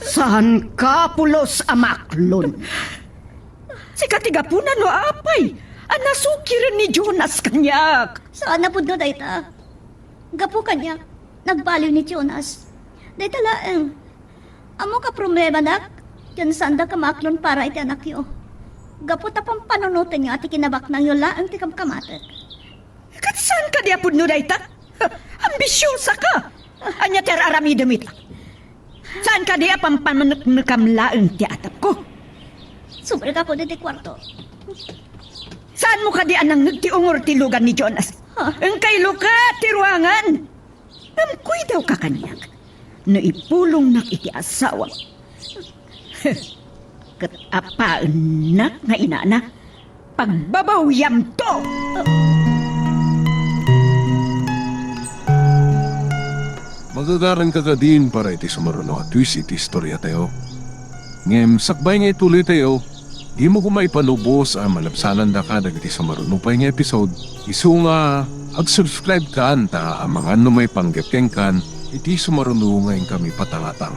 Saan ka pulos amaklon? Si katigapunan no apay. Anasukiran ni Jonas kanyak. Saan na po doon, dayta? Gapo kanya, nagbaliw ni Jonas. Dayta laeng. Amo ka problema, nak? Yan sanda ka maklon para iti anak yo. Gapo tapang panunutin niyo ati kinabak nang yung laeng ti kamkamatek. Kat saan ka diapod no, dayta? Ambisyosa ka. Anya ter aramidom ita. Saan ka diya pampamanuknukamlaeng ti atap ko? Sobre ka po diti kwarto. Saan mo ka di anang nagtiungor ti lugan ni Jonas? Ang kay Luka, ti ruangan. Namkoy daw ka kanyak. No ipulong nak iti asawa. Kat apaan na nga inana. Pagbabawyam to. Magagaran ka din para iti sumaruno at twist iti istorya tayo. Ngem, sakbay nga ituloy tayo. Di mo kumaipanubos ang malabsanan da ka dagiti sumaruno pa nga episode. Isu nga, ag-subscribe ka anta ang mga ano may panggapkeng kan, iti sumaruno ngayon kami patangatang.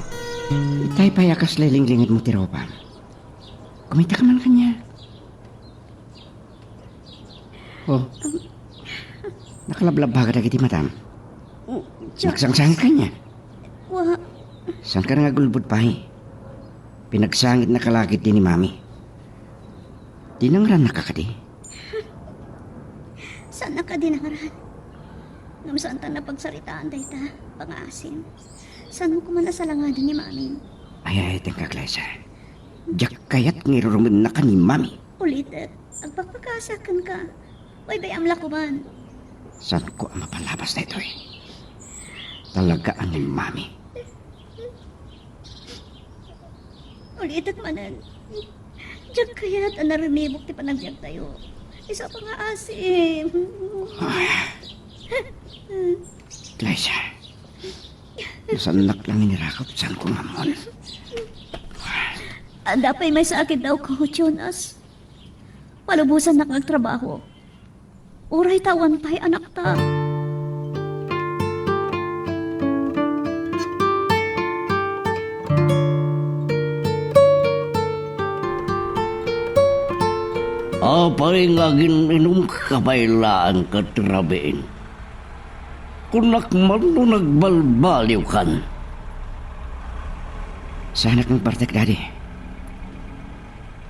Itay payakas liling-lingit mo tiropa. Kumita ka man kanya. Oh. Nakalablab ba ka dagiti matam? Nagsangsangit ka niya. Wa, Saan ka nga gulbod pa Pinagsangit na kalakit din ni mami. Dinangran na ka kadi. saan na ka dinaran? Ngam saan ta na pagsaritaan, dayta? Pangasim. Saan mo kuman nasalangadan ni mami? Ay, tengka Glyza. Diyak kayat ngirurumin na ka ni mami. Ulitet, agpagpakasakan ka. Way bayam lakuman. Saan ko ang mapalabas na ito Talagaan ni mami. Ulitet manan. Diyan kaya't ang narimibok ti panagdiag tayo. Isa pa nga asim. Glyza. Nasanak lang inirakot. Saan ko mamon? Dapay may sakit daw ko, Jonas. Palubusan na nagtrabaho. Uray tawan pa'y anak ta. Apay nga ginminum kabaylaan katrabiin. Kunak man no nagbalbaliw kan. Sa anak ng partek, daddy.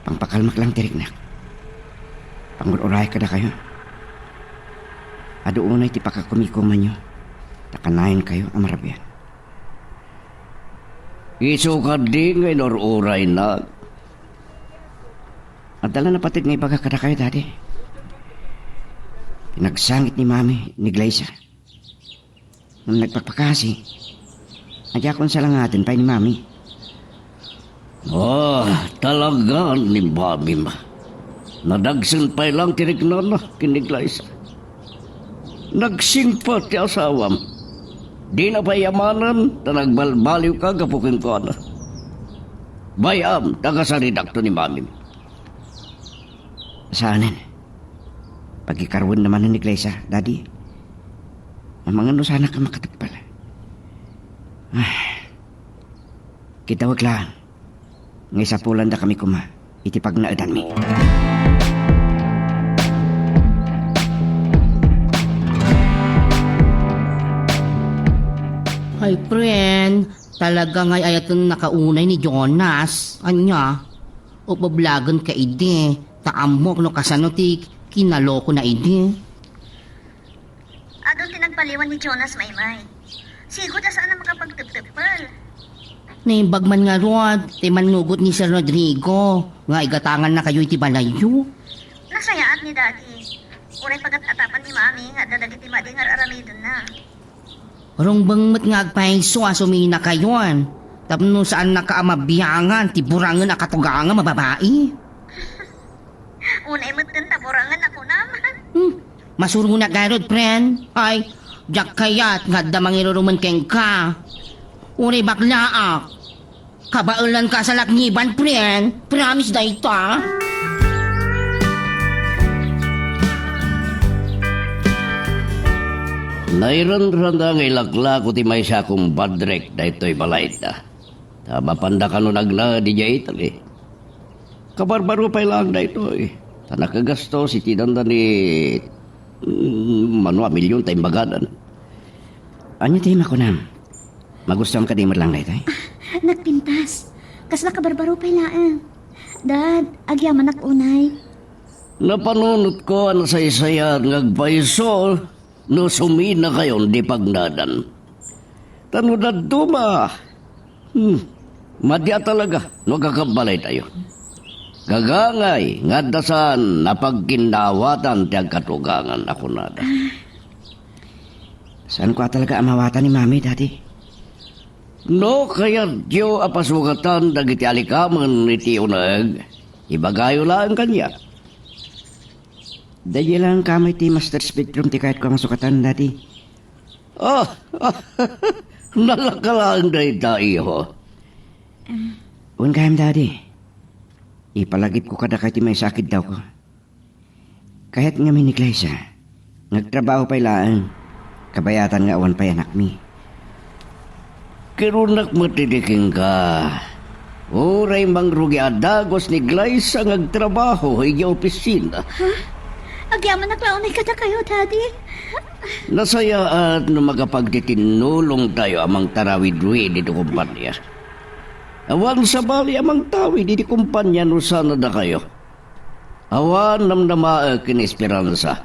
Pangpakalmak lang tirik na. Pangururay ka na kayo. Ado unay ti pakakumikuman nyo. Takanayin kayo ang marabyan. Iso ka di ngay noruray na. At dala na patid ngay baga kada kayo dati. Pinagsangit ni mami ni Glaysa. Nung nagpagpakasi, adya kong salangatin pa ni mami. Talaga ni mami ma. Nadagsan pa lang tinignan na kini Glaysa. Nagsimpa ti asawam. Di na payamanan na nagbalbaliw ka kapukin ko na. Bayam, taga sa redakto ni mami. Saanin? Pagkikarwan naman ni Glaysa, Daddy. Ang mga no sana ka makatagpal. Kita wag lang. Ngay sa pulan da kami kuma. Itipag na edan mi. Ay, friend, talaga ngay ayatun nakaunay ni Jonas. Anya, upablagan ka ide. Taamok no kasano ti kinaloko na ide. Adon tinagpaliwan ni Jonas Maymay. Sigod saan na makapagtiptipal. Naimbag man nga rod, ti manugot ni Sir Rodrigo. Nga igatangan na kayo iti balayo. Nasayaat ni Daddy. Uray pagat-atapan ni Mami nga dadagiti madi nga aramidon na. Rong bangmat nga agpaiso asumina kayon. Tapno saan nakaamabiyangan, ti burangan akatugangan mababae. Unay mo't taburangan ako naman. Masuro na garod, friend. Ay, jak kayat nga damang iruruman keng ka. Uri baklaak. Kabaulan ka sa lakniban, friend. Promise na ito, ah. Nairan-randa ngay lakla ko ti may siya kong badrek da ito'y balay da. Mapanda ka no nagla di jay itali. Kabarbaro pa ilang da ito eh. Nakagasto si tinanda ni manwa milyon tayong bagadan. Ano tayo makunam? Magustuhan ka di lang na ito eh? Nagpintas. Kas nakabarbaro pa ilaan. Dad, agyaman unay. Napanunot ko ano sa isaya ngagpaiso no sumina kayon di pagnadan. Tanudad duma. Madya talaga no kakabalay tayo. Gagangay nga dasan napagkinawatan tiyag katugangan ako nada. Saan ko talaga amawatan ni Mami dati? No, kaya diyo apasugatan dagiti alikaman iti unag. Ibagayo lang kanya. Dahil lang kamay ti master's bedroom ti kahit ko ang sukatan dati. Nalakalaan dahi tayo. Un kayam dati. Ipalagip ko kada kahit may sakit daw ko. Kahit nga may Glaysa, nagtrabaho pa ilaan. Kabayatan nga awan pa anak mi. Kirunak matidiking ka. Uray mang rugi adagos ni Glaysa ngagtrabaho ay opisina. Agyaman naklaunay kada kayo, Daddy. Nasayaan no magapagtitinulong tayo amang tarawid-wi dito kumpanya. Awan sa bali amang tawi dito kumpanya no sana na kayo. Awan namnama kinesperansa.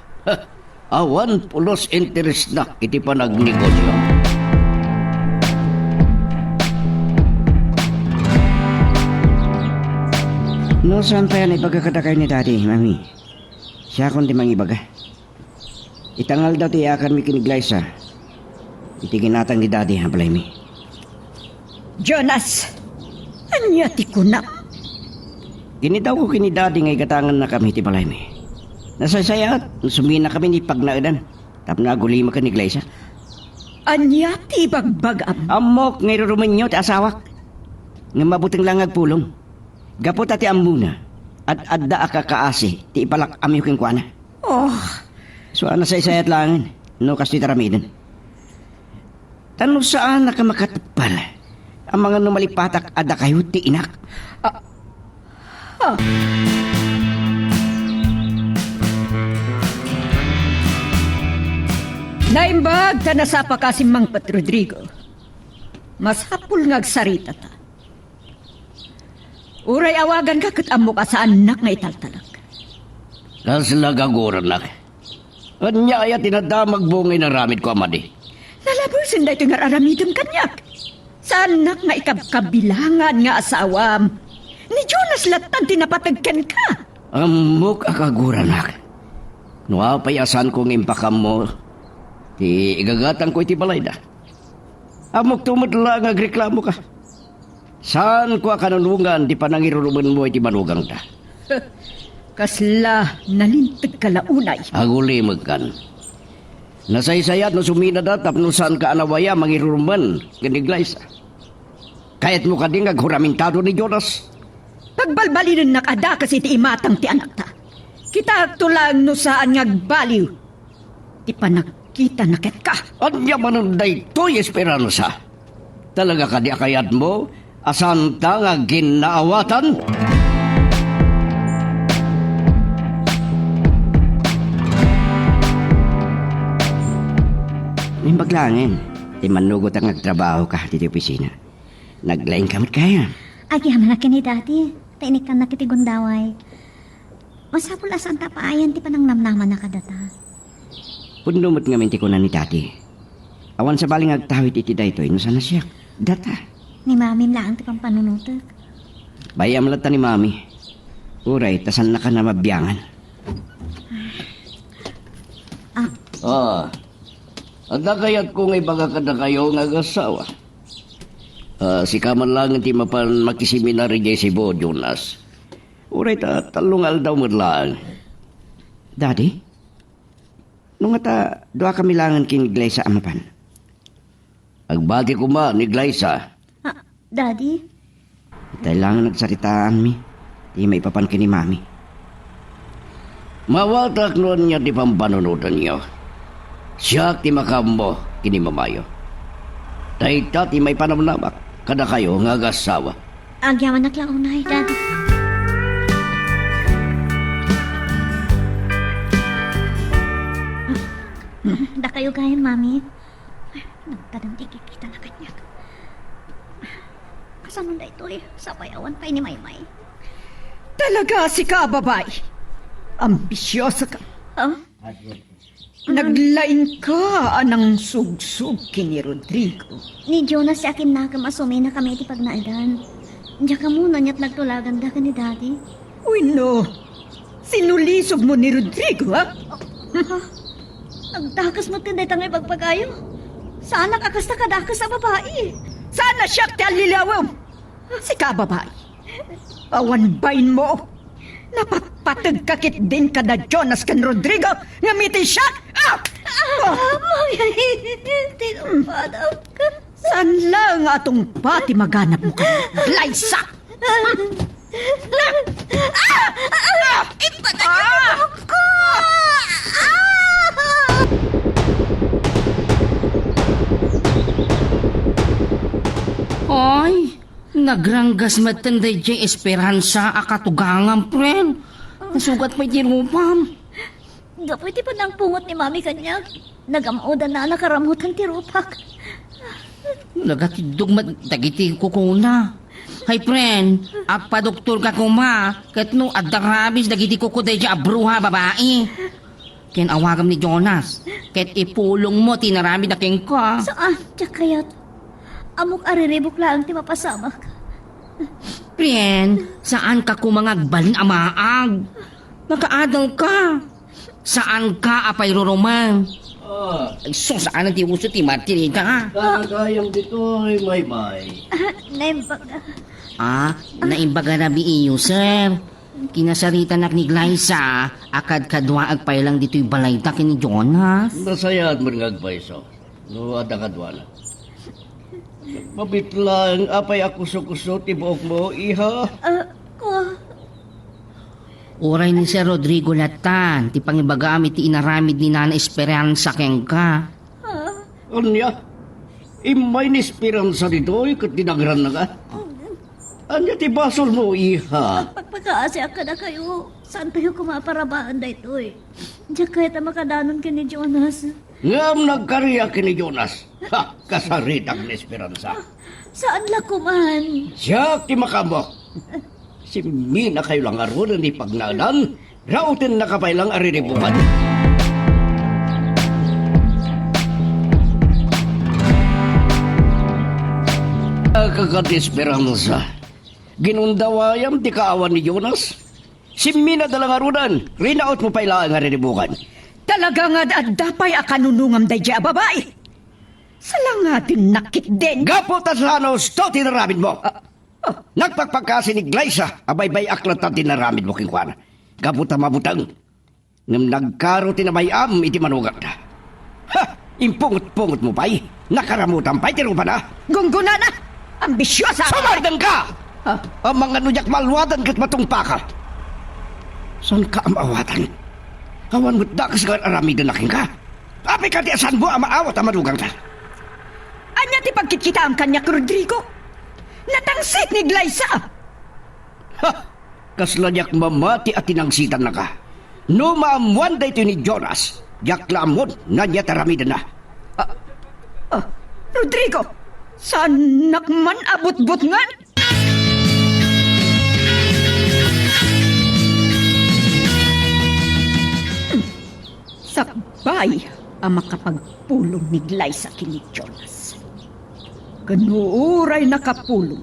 Awan pulos interes na iti panagnegosyo. No, saan pa yan ipagkakatakay ni Daddy, Mami? Siya kung di mangibaga. Itangal daw tiyakan mi kiniglaysa. Itiginatang ni Daddy, habalay mi. Jonas, anya ti kuna? Ginitaw ko kini Daddy ngay gatangan na kami ti balay mi. Nasasayat, sumina kami ni pagnaudan. Tap na gulima ka ni Glaysa. Anya ti bagbagam? Amok ngay rurumenyo ti asawak. Nga mabuting lang agpulong. Gapot ati ambuna. At adda akakaasi ti ipalak ami yung kuana. Oh, So ana sa isayat langan. No kasi taramidan. Tano saan na ka makatapal? Ang mga numalipatak adda kayo ti inak. naimbag ta nasapa kasi Mang Pat Rodrigo. Mas hapul nga agsarita ta. Uray awagan ka kat amo ka sa anak nga italtalag. Kaslagaguran nak. Anya ay tinadamag bungay na ramid ko amadi. Nalabusin da ito nga aramidam kanyak. Sa anak nga ikabkabilangan nga asawam. Ni Jonas latan tinapatagkan ka. Amok akaguran nak. Nuapayasan kong impakam mo. Ti igagatan ko iti balay da. Amok tumadla nga agreklamo ka. Saan ko akanulungan di panangiruruman mo iti manugang ta? Kasla nalintag ka launay. Agulimag kan. Nasaysayat no suminada tapno saan ka anawaya mangiruruman ganiglays. Kahit mo ka din aghuramintado ni Jonas. Pagbalbalinin na kada kasi ti imatang ti anak ta. Kita tulang no saan nga agbaliw. Ti panagkita na ket ka. Anya manunday to'y esperanza. Talaga ka di akayat mo, asan ta nga ginaawatan? May baglangin, di manugot ang nagtrabaho ka dito opisina. Naglaing kamot kaya. Agyaman na kini dati. Tainik ka na kiti gundaway. Masapul asan ta paayan ti panang namnaman na kadata. Pundumot nga minti ko na ni tati. Awan sa baling agtawit iti daytoy, no sana siya. Data. Ni mami lang ti pampanunutok. Bayam lata ni mami. Uray, tasan na ka na mabyangan. Ada kayat ko ngay baga kada kayo nga agasawa. Si kaman lang ti mapan makisiminari jay si Bo Jonas. Uray ta talungal daw mo lang. Daddy? Nung ata doa kami langan kin Glaysa amapan. Agbati ko ma ni Glaysa. Daddy? Kailangan nagsaritaan mi. Di may papan kini mami. Mawatak noon niya di pampanunutan niyo. Siya ti makambo kini mamayo. Dahita ti may panamnamak kada kayo nga agasawa. Agyaman na klaunay, Daddy. Da kayo gayon, Mami. Nagtanong di kikita na kanya. Kasanong da ito sa payawan pa ni Maymay. Talaga si ka, babae. Ambisyosa ka. Huh? Naglain ka anang sugsug kini Rodrigo. Ni Jonas si akin na kamasumay na kami iti pagnaaldan. Diyan ka muna niya't nagtulagan da ka ni Daddy. Uy no, sinulisog mo ni Rodrigo ha? Nagdakas mo tinday tangay pagpagayo. Sana kakas na kadakas sa babae. Sana siya ti alilawam. Si ka, babae. Pawanbayin mo. Napapatag kakit din kada Jonas kan Rodrigo. Ngamitin siya. Mami, tinupadaw ka. Saan lang atong pati maganap mo ka? Glaysa! Ipatagin mo ko! Ay, nagranggas matanday dyan esperansa akatugangan, friend. Nasugat pa itirupam. Gapoy ti pa nang pungot ni Mami kanya. Nagamuda na nakaramutan ti rupak. Nagatidog dagiti kukuna. Hay friend, apa doktor ka kuma, kat no adarabis dagiti kukuday dyan abruha babae. Ken awagam ni Jonas, ket ipulong mo tinarami na ken ka. Saan? Tiyak kayat. Amok ariribok lang ti mapasamak. Friend, saan ka kumangag balin amaag? Nakaadal ka. Saan ka apay roroman? Ay, so saan ang tiwuso ti Martinita? Kayang dito ay may. Naimbag. Naimbaga na biiyo, sir. Kinasarita nak ni Glyza, akad kadwa agpay lang dito'y balay ta kini Jonas. Nasayad mo nga agpaiso. No, ada kadwala. Mabitlang apay akuso-kuso tibuok mo, iha. Uray ni Sir Rodrigo Latan, ti pangibagami ti inaramid ni Nana Esperanza keng ka. Anya? Imay ni esperanza dito, kat dinagran na ka. Anya ti basol mo, iha. Pagpagkaasi ka na kayo. Saan tayo kumaparabaan da ito eh. Diyan kayo ta makadanon ka ni Jonas. Ngam nagkariya kini Jonas. Ha, kasaritag ni esperanza. Saan la kuman? Siya ti makamo. Si Mina kayo lang aron ni pagnalan. Rautin na kapay lang arinibukan. Kakadesperanza. Ginundawayam di kaawan ni Jonas. Si Mina dalang arunan. Rinaot mo pa ilaan arinibukan. Talaga nga dapay akanunungam day dya babae. Salangatin nakit din. Gapo ta sa hanos, to tinaramid mo. Nagpagpagkasi ni Glyza, abay-bay aklat na tinaramid mo kingkwana. Gapo ta mabutang. Ngam nagkaro tinabayam, iti manugat na. Ha! Impungot-pungot mo pa'y. Nakaramutan pa'y, tiro pa na. Gungguna na! Ambisyosa! Samardan ka! Ang mga nunyak malwadan kat matungpa ka. Saan ka ang awatan? Awan mo't da kasi aramidan na ka. Api ka di asan mo ang maawat ang madugang ta. Anya ti pagkikita ang kanya Rodrigo? Natangsit ni Glyza! Ha! Kaslanyak mamati at tinangsitan na ka. No maamuan da ito ni Jonas. Yak lamon na niya taramidan na. Rodrigo! Sanak man abot-bot nga? Sakbay ang makapagpulong ni Glyza kini Jonas. Kanuuray nakapulong.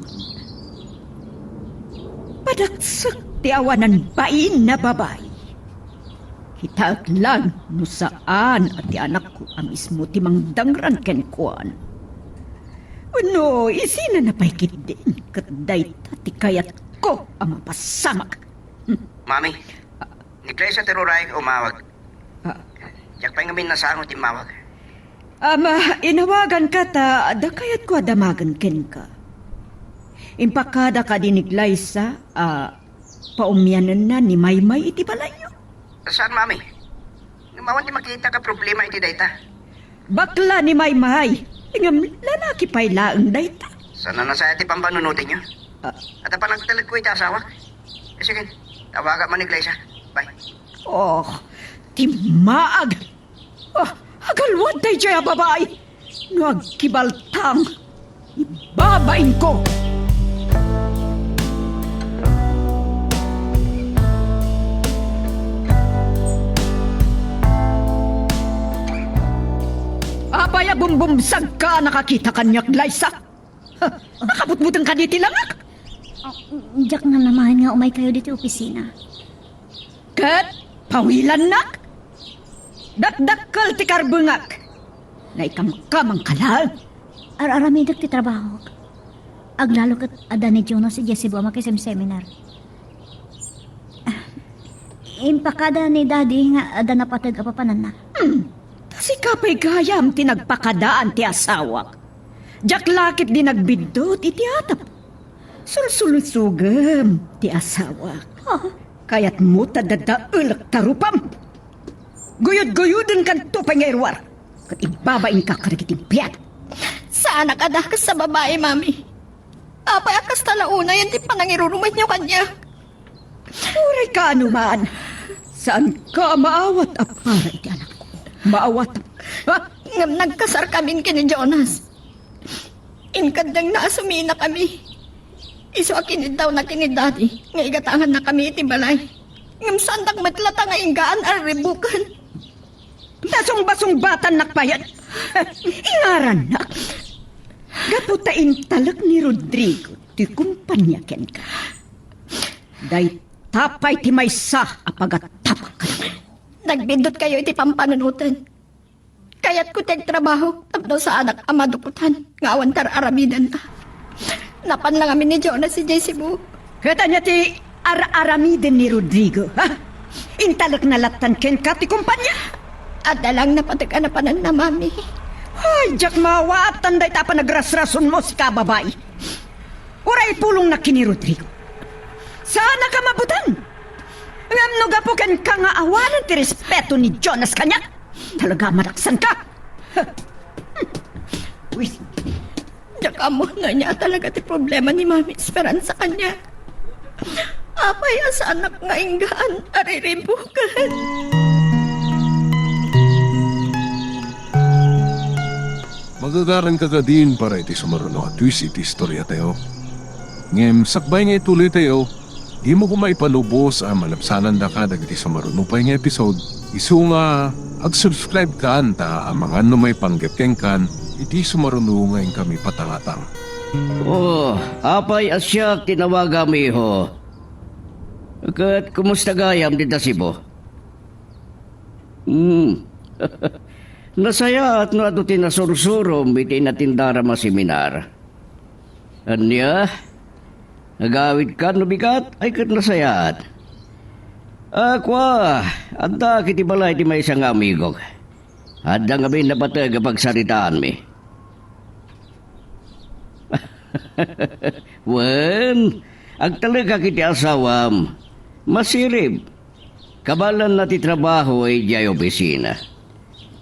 Padaksak ti awanan bain na babae. Hitaak lang no saan at ti anak ko ang mismo ti mangdangran ken kuan. Ano, isina na paikit din katday ti kayat ko ang mapasamak. Mami, ni Glyza teruray umawag. Yak pa ngamin nasangot timawag. Ama, inawagan ka ta, da kayat ko adamagan ken ka. Impakada ka din ni Glyza, paumyanan na ni Maymay iti balayo. Saan, Mami? Ngumawan di makita ka problema iti dayta. Bakla ni Maymay, ingam lalaki pa'y laang dayta. Sana na sa iti pampanunutin niyo? At pa nagtalag ko iti asawa? Sige, tawaga man ni Glyza. Bye. Oh, timaag! Oh, agalwad tayo dyan, babae! No, agkibaltang! Ibabain ko! Abaya bumbumsag ka nakakita kanyak, Glyza! Nakabutbutang ka diti langak! Diyak nga naman nga umay kayo dito opisina. Kat, pawilan nak! Dakdakkel ti karbungak! Na ikamkamang kalaan! Aramidak ti trabaho. Aglalo kat ada ni Jonas si Jesse Buama kisem seminar. Impakada ni Daddy nga ada napatag apapanan na. Si kapay gayam tinagpakadaan ti asawak. Jaklakit di nagbidot iti atap. Sulsulusugam ti asawak. Kayat mo tadadaulak tarupam. Guyod-guyodin kan tupay nga irwar. Kat ibabain ka karikiting piyat. Saan nakadakas sa babae, Mami? Apay akas talauna yan di panangirurumay niyo kanya. Uray ka anuman. Saan ka maawat para iti anak ko? Maawat. Ha? Ngam nagkasar kami kini Jonas. Inkadang naasumina kami. Iso akinid daw na kinidati. Nga igatangan na kami iti balay. Ngam sandak matlata nga inggaan aribukan. Dasong-basong batan nakpayat. Ingaran na. Gaputain talak ni Rodrigo. Ti kumpanya ken ka. Day tapay ti maysa apagatapak ka. Nagbindot kayo iti pampanunutan. Kaya't ko trabaho tapno sa anak amadukutan. Ngawan tar aramidan ta. Napan lang amin ni Jonas si Jesse Bu. Kata niya ti aramiden ni Rodrigo. Ha? Intalak na latan ken ka ti kumpanya. At dalang napataganapanan na, Mami. Ay, Jack mawatan day tapa nagrasrason mo si kababay. Uray pulong na kini Rodrigo. Sana ka mabutan. Ngam no gapo ken ka nga awanan ti respeto ni Jonas kanya. Talaga maraksan ka. Uy, Tsaka mo na niya talaga ti problema ni Mami Esperanza kanya. Apay asa anak nga inggaan aririmbukan. Magagaran ka ka din para iti sumaruno at twist iti istorya tayo. Ngem sakbay nga ituloy tayo, di mo ko maipalubos ang malapsanan da ka dagiti sa marunupay nga episode. Isu nga, ag-subscribe ka anta ang mga may panggepkeng kan, iti sumarunungan kami patangatang. Oh, apay asyak tinawaga mi ho. Kat kumusta gayam dita Sibo? Nasaya at no ato tinasursurom iti natindara ma seminar. Anya? Nagawid ka no bigat ay kat nasayat. Akwa, anda kiti balay ti may isang amigog. Adda nga bin napatag pagsaritaan mi. Wen, ag talaga kiti asawam. Masirib. Kabalan na ti trabaho ay jay opisina.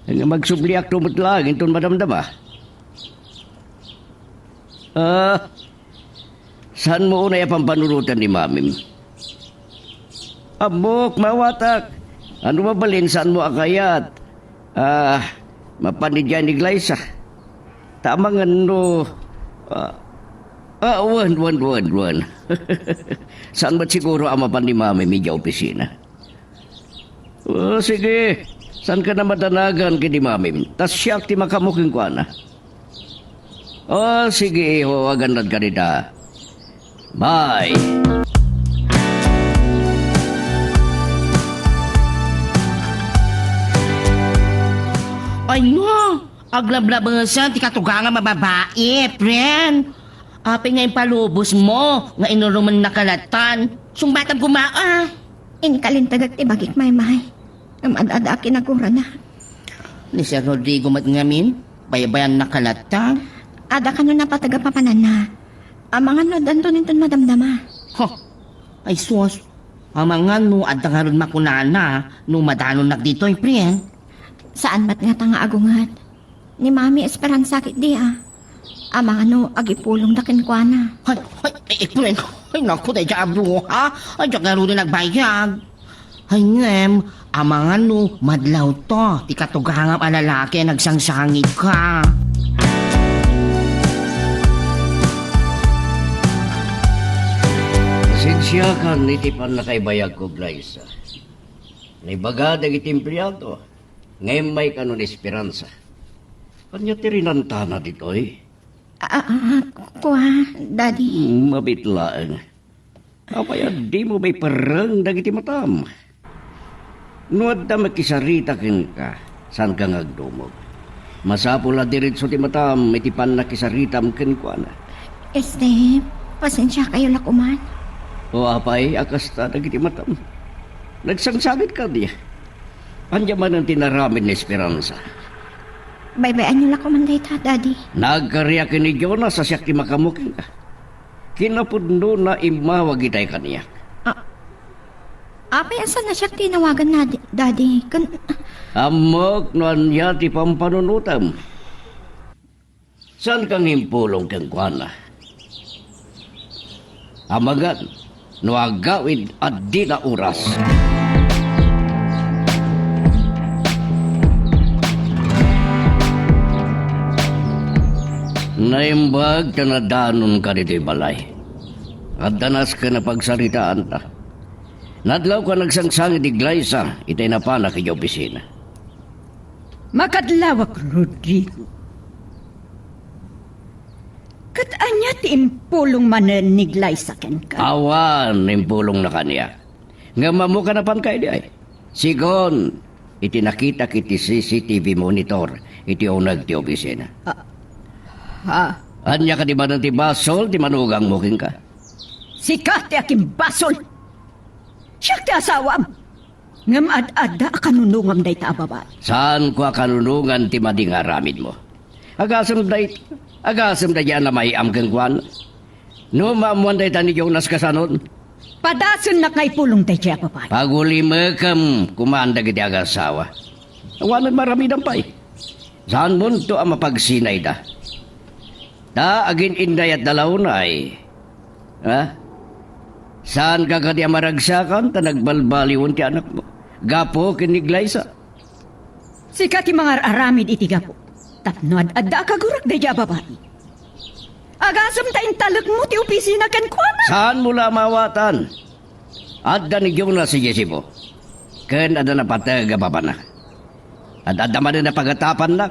Nga magsubliak tumutlag, inton madamdama. Saan mo unay pampanurutan ni mamim? Abok, mawatak. Ano mabalin, saan mo akayat? Mapanidyan ni Glyza. Tamang ano... wan. Saan ba't siguro ang mapan ni mami medya opisina? Sige. Saan ka na madanagan kini mami? Tas siyak ti makamuking ko na. Sige. Agandad ka nita. Bye. Ay no, aglablabasan, ti katuga nga mababae, friend. Apay nga yung palubos mo, nga inuruman nakalatan. Sumbatang kumaa. Inkalintagag ti bagik may. Amadada kinagura na. Ni Sir Rodrigo matngamin, bayabayan nakalatan. Ada ka no napataga papanan na. Ang mga no danto ninton madamdama. Ay sus, ang mga no at nga ron makunana, no madanon nagdito yung friend. Saan ba't nga tanga agungat? Ni Mami Esperanza sakit di Ang mga no agipulong na kinkwana. Friend, ay naku, tayo jabro ha? Ay, diyan nga rin nagbayag. Ay ngem, ang mga no madlaw to, ti katugangam ang lalaki nagsangsangit ka. Pasensya ka nitipan na kay bayag ko, Glyza. Naibaga dagiti empleyado. Ngayon may kanon esperanza. Kanya tirinantana dito eh. Kuha, Daddy. Mabitlaan. Apaya di mo may parang dagiti matam. Nuad na makisarita kin ka, saan ka ngagdumog. Masapula diritso ti matam, iti pan nakisaritam kin ko na. Pasensya kayo lakuman. O apay, akasta dagiti matam. Nagsangsagit ka diya. Andiyaman ang tinaramin ni Esperanza. Baybayan niyo lakuman dayta, Daddy. Nagkaryakin ni Jonas sa siyak ti makamuking ka. Kinapudno na imawag itay kaniya. Apay, asan na siya tinawagan na, Daddy? Amok no anya ti pampanunutam. Saan kang himpulong kang kuana? Amagan, no agawid at di na oras. Naimbag ka na danon ka dito'y balay. At danas ka na pagsaritaan ta. Nadlaw ka nagsangsangit di Glyza, itay na pa na kay opisina. Makadlawak, Rodrigo. Kat anya ti impulong mananiglay sa ken ka. Awan, impulong na kaniya. Nga mamu ka na pan kay di ay. Sigon, iti nakita kiti CCTV monitor, iti unag ti opisina. Anya ka di ba ng ti basol, ti manugang muking ka? Sika ti aking basol. Siyak ti asawam. Ngam ad-ada kanunungam day ta babae. Saan ko kanunungan ti mading aramid mo? Agasam day yan na may amkang kwan. No maamuan day ta ni Jonas kasanon. Padason na kay pulong day siya babae. Paguli mekam kumanda kiti agasawa. Awanan maramidan pa eh. Saan mo to ang mapagsinay da? Da agin inday at dalaw na eh. Ha? Saan ka kadi maragsakan ta nagbalbaliwon ti anak mo? Gapo kiniglay sa. Sika ti mga aramid iti gapo. Tapno ad-ada kagurak day siya babae. Agasam ta intalak mo ti opisina kan kuana. Saan mo lamawatan? Adda ni Jonas si Jesibo. Ken ada na pataga baba na. At adda man na pagatapan na.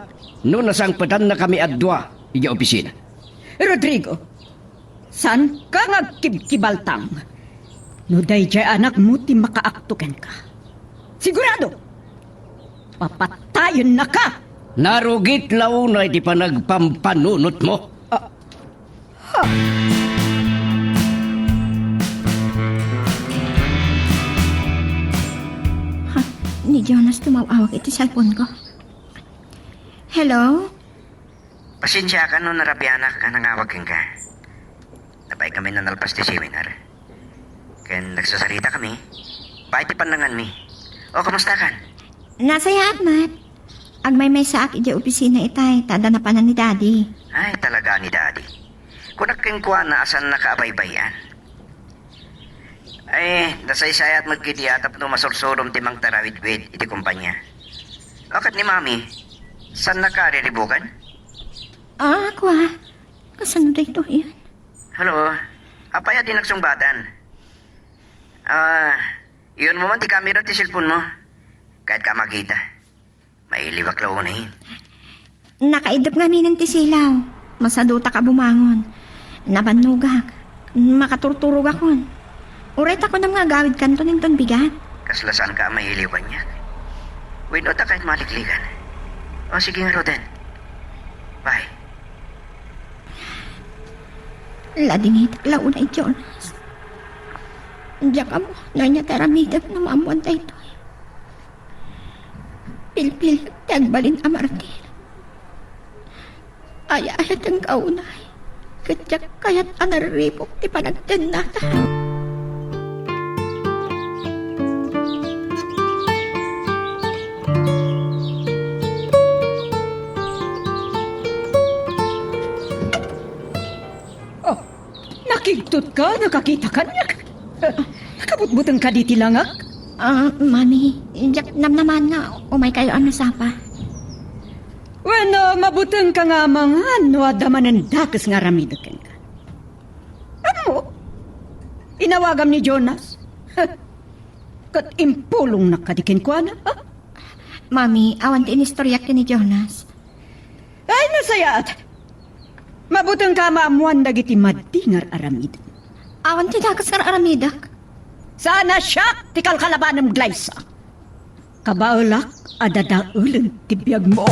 No nasangpatan na kami adwa iya opisina. Rodrigo, saan ka nga kibkibaltang? No dayjay anak mo ti makaaktukan ka. Sigurado, papatayon na ka. Narugit launay di pa nagpampanunot mo. Ni Jonas tumawag iti cellphone ko. Hello? Pasensya ka no narabianak ka nangawagan ka. Napay kami na nalpas ti seminar. Kaya nagsasalita kami. Bakit ipanlangan mi? O, kamusta kan? Nasaya Mat. Agmay sa aki di opisina itay, tada na panan ni Daddy. Ay, talaga ni Daddy. Kung nakingkuha na asan nakaabaybayan. Ay, nasaysay at magkidiyatap no masursurom timang tarawid-wid iti kumpanya. Akat ni Mami, saan nakariribukan? Ako Kasan dito yan? Hello, apaya din nagsungbatan. Yun mo man ti kamera ti cellphone mo. Kahit ka makita. Mailiwak lao na yun. Nakaidap nga minan ti silaw. Masaduta ka bumangon. Nabanugak. Makaturturog akon. Uret ako ng mga gawid kanto ninton bigat. Kaslasan ka mahiliwan niya. Wino ta kahit maliklikan. O sige nga Roden. Bye. Ladingit launa ay Jonas. Diyak mo, nanya taramidap na maamuan tayo ito. Pilpil, tagbalin amartir. Ayayat ang kaunay. Katyak kayat anaripok ti panagdan nata. Nakigtot ka, nakakita ka niya. Nakabutbutang ka di tilangak. Mami, diyak naman nga, umay kayo ang nasapa. Bueno, mabutang ka nga mga no adaman ng dakas nga ramidakan ka. Ano? Inawagam ni Jonas? Kat impulong nakadikin ko na, ha? Mami, awan ti inistoryak ni Jonas. Ay, nasayat. Mabutang ka maamuan dagiti madingar aramid. Awan ti dakas nga aramidak. Sana siya, tikal kalaban ng Glyza. Kabaulak, adadaulan tibiyag mo.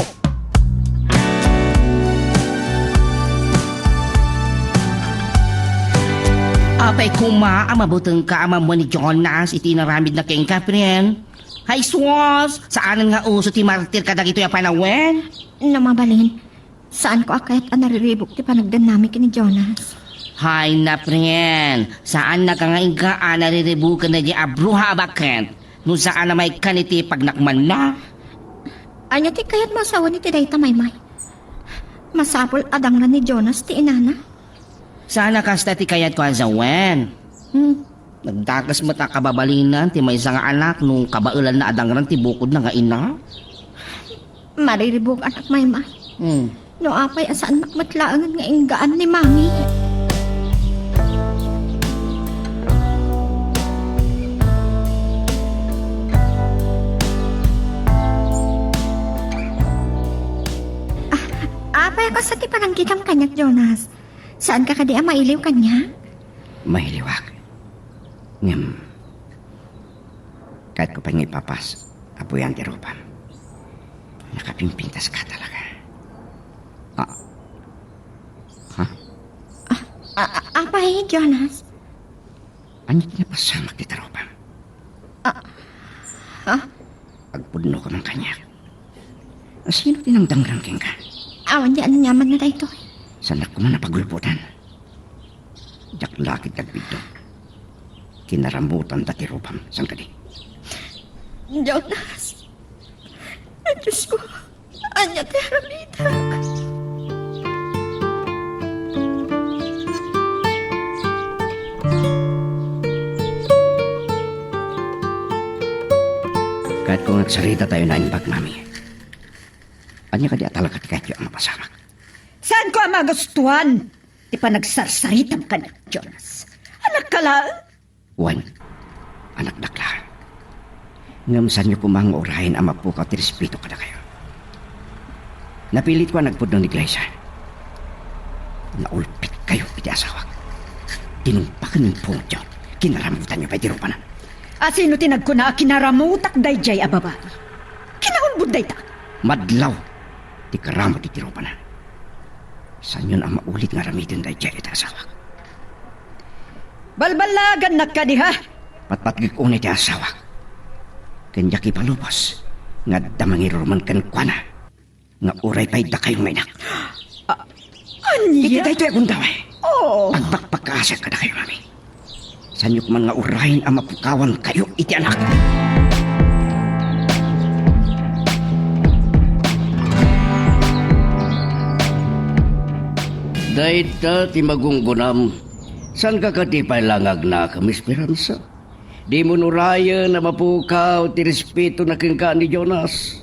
Apay kuma, mabutang ka mo ni Jonas, iti naramid na keng kapren. Hay sus, saan nga uso ti martir ka dagito yung panawen? Namabalin, saan ko akayat ang nariribok ti panagdan namin kini Jonas? Hay na pren, saan na ka nga ingaan nariribukan na di abruha bakit? No saan na may kaniti pag nakman na? Anya ti kayat masawa ni Tiday Tamaymay. Masapol adang na ni Jonas ti inana. Sana kasta ti kayat ko azawen. Nagdagas mo ta kababalinan ti may nga anak nung kabaulan na adangran ti bukod na nga ina. Mariribok anak Maymay. No apay asaan makmatlaangan nga inggaan ni Mami. Apay ka sa ti panangkitang kanyak Jonas. Saan ka kadi mailiw kanya? Mahiliwak. Ngam. Kahit ko pa ipapas, apoyan ti Rupan. Nakapimpintas ka talaga. Apay, Jonas? Anyat niya pasamak ti Rupan. Pagpudno ko ng kanya. Sino tinangdangrang king ka? Awan di ano nyaman na tayo. Sanak ko man na pagulputan. Jak lakit nagbito. Kinarambutan dati Rupam. Sang kadi? Jonas. Ang Diyos ko. Anya teramita. Kahit kung nagsarita tayo na imbag, Mami. Anya ka di atalakat kahit yung mapasamak. Saan ko ang magustuhan? Di pa nagsarsaritam ka na, Jonas. Anak ka lang. Juan, anak dakla. Ngamsan niyo kumang orahin ang mapukaw ti respeto kada kayo. Napilit ko ang nagpud ng iglesia. Naulpit kayo iti asawa. Tinumpakan ng pungtyo. Kinaramutan niyo pa iti rupanan. Asino tinag ko na kinaramutak dayjay a babae? Kinaunbod day ta. Madlaw. Ti karamot iti rupanan. San yun ang maulit nga ramitin dayjay iti asawa. Balbalagan na ka diha. Patpatgig unay ti asawa. Kanya kipalubos. Nga damangiruman kan kwa na. Nga uray pa'y da kayong may nak. Iti Anya? da ito akong daway. Oo. Pagpagpagkasya ka na kayo mami. San yun man nga urahin ang mapukawan kayo iti anak. Dahita ti magunggunam. San ka katipay langag na kamisperansa? Di mo nuraya na mapukaw ti respeto na kingka ni Jonas.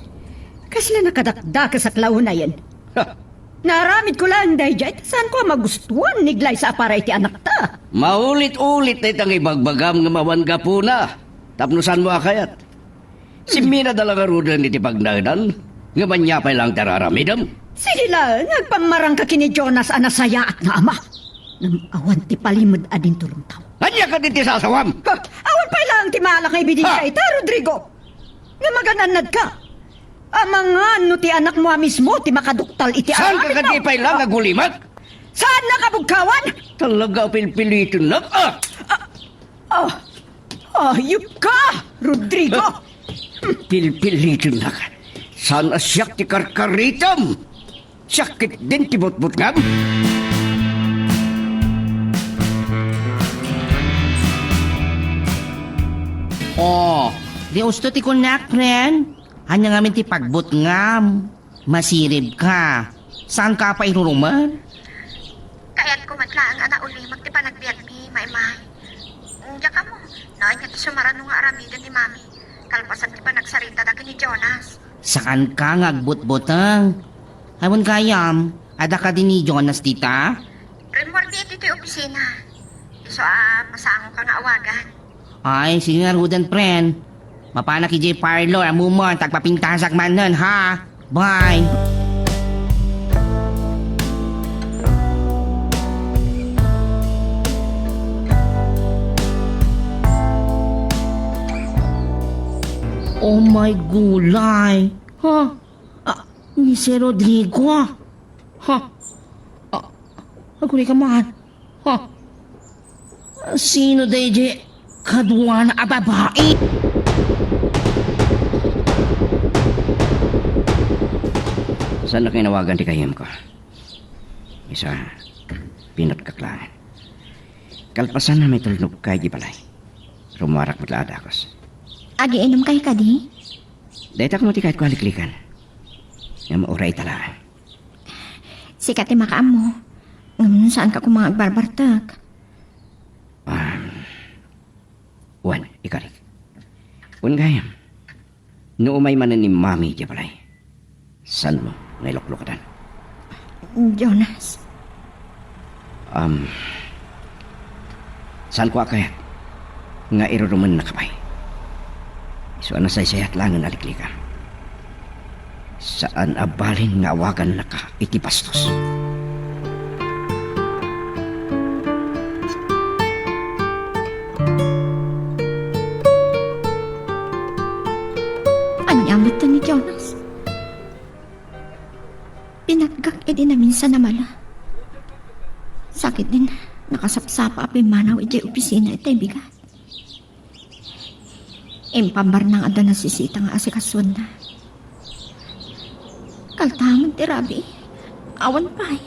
Kasla nakadakda ka sa klaw na yan. Ha! Naramid ko lang dayjay. Saan ko magustuhan niglay sa aparay ti anak ta? Maulit-ulit na itang ibagbagam nga mawangga po na. Tapnusan mo akayat. Si Mina dalaga rudan iti pagnagdan. Nga manyapay lang tararamidam. Sige lang, nagpangmarang ka kini Jonas anasaya at nga ama. Nang awan ti palimod adin tulong tao. Anya ka diti sasawam? Ha, awan pa lang ti malak nga ibinigay ta, Rodrigo. Nga magananad ka. Amangan no ti anak mo mismo ti makaduktal iti Saan ka aramid mo. katipay lang agulimat? Saan nakabugkawan? Talaga pilpilito na. Ayup ka, Rodrigo. Pilpilito na ka. Saan asyak ti karkaritam? Sakit din ti butbut ngam? Oh, di usto ti kunak, friend. Hanya ngamin ti pagbut ngam. Masirib ka. Saan ka pa iruruman? Kaya't kumatlaan nga na uli magtipanagbiag mi, maimay. Diya ka mo, naan niya ti sumarano nga aramidan ni mami. Kalpasan ti pa nagsarita dagi ni Jonas. Saan ka ngagbut-butang? Hawan kayam, ada ka din ni Jonas dita? Remordi ito ti opisina. Iso masango ka nga awagan. Ay, sige nga rudan, friend. Mapana ki J. Parlor, amumon, tagpapintasak man nun, ha? Bye! Oh my gulay! Ha? Ni si Rodrigo, ha? Aguli ka man. Ha? Sino day J? Kadwa na babae? Saan na kinawagan ti kayem ko? Isa, pinat kaklaan. Kalpasan na may tulnog kay di balay. Rumarak matlada akos. Agi inom kay ka di? Dahita ko mati kahit ko haliklikan. Nga mauray talaan. Sikat ti makaam mo. Saan ka kumang agbarbartag? Wan, ikarik. Wan gayam. No umay manan ni mami di balay. San mo nailoklokadan? Jonas. Saan ko akayat? Nga iruruman na kapay. So ano say sayat lang ang naliklikan? Saan abalin nga awagan na ka iti bastos? Anyamit ni Jonas. Pinagkak edi na minsan na mala. Sakit din. Nakasapsapa api manaw iti opisina itay bigat. Impambar nang ada na sisita nga asikaswan na. Kaltangan ti Rabi. Awan pa'y.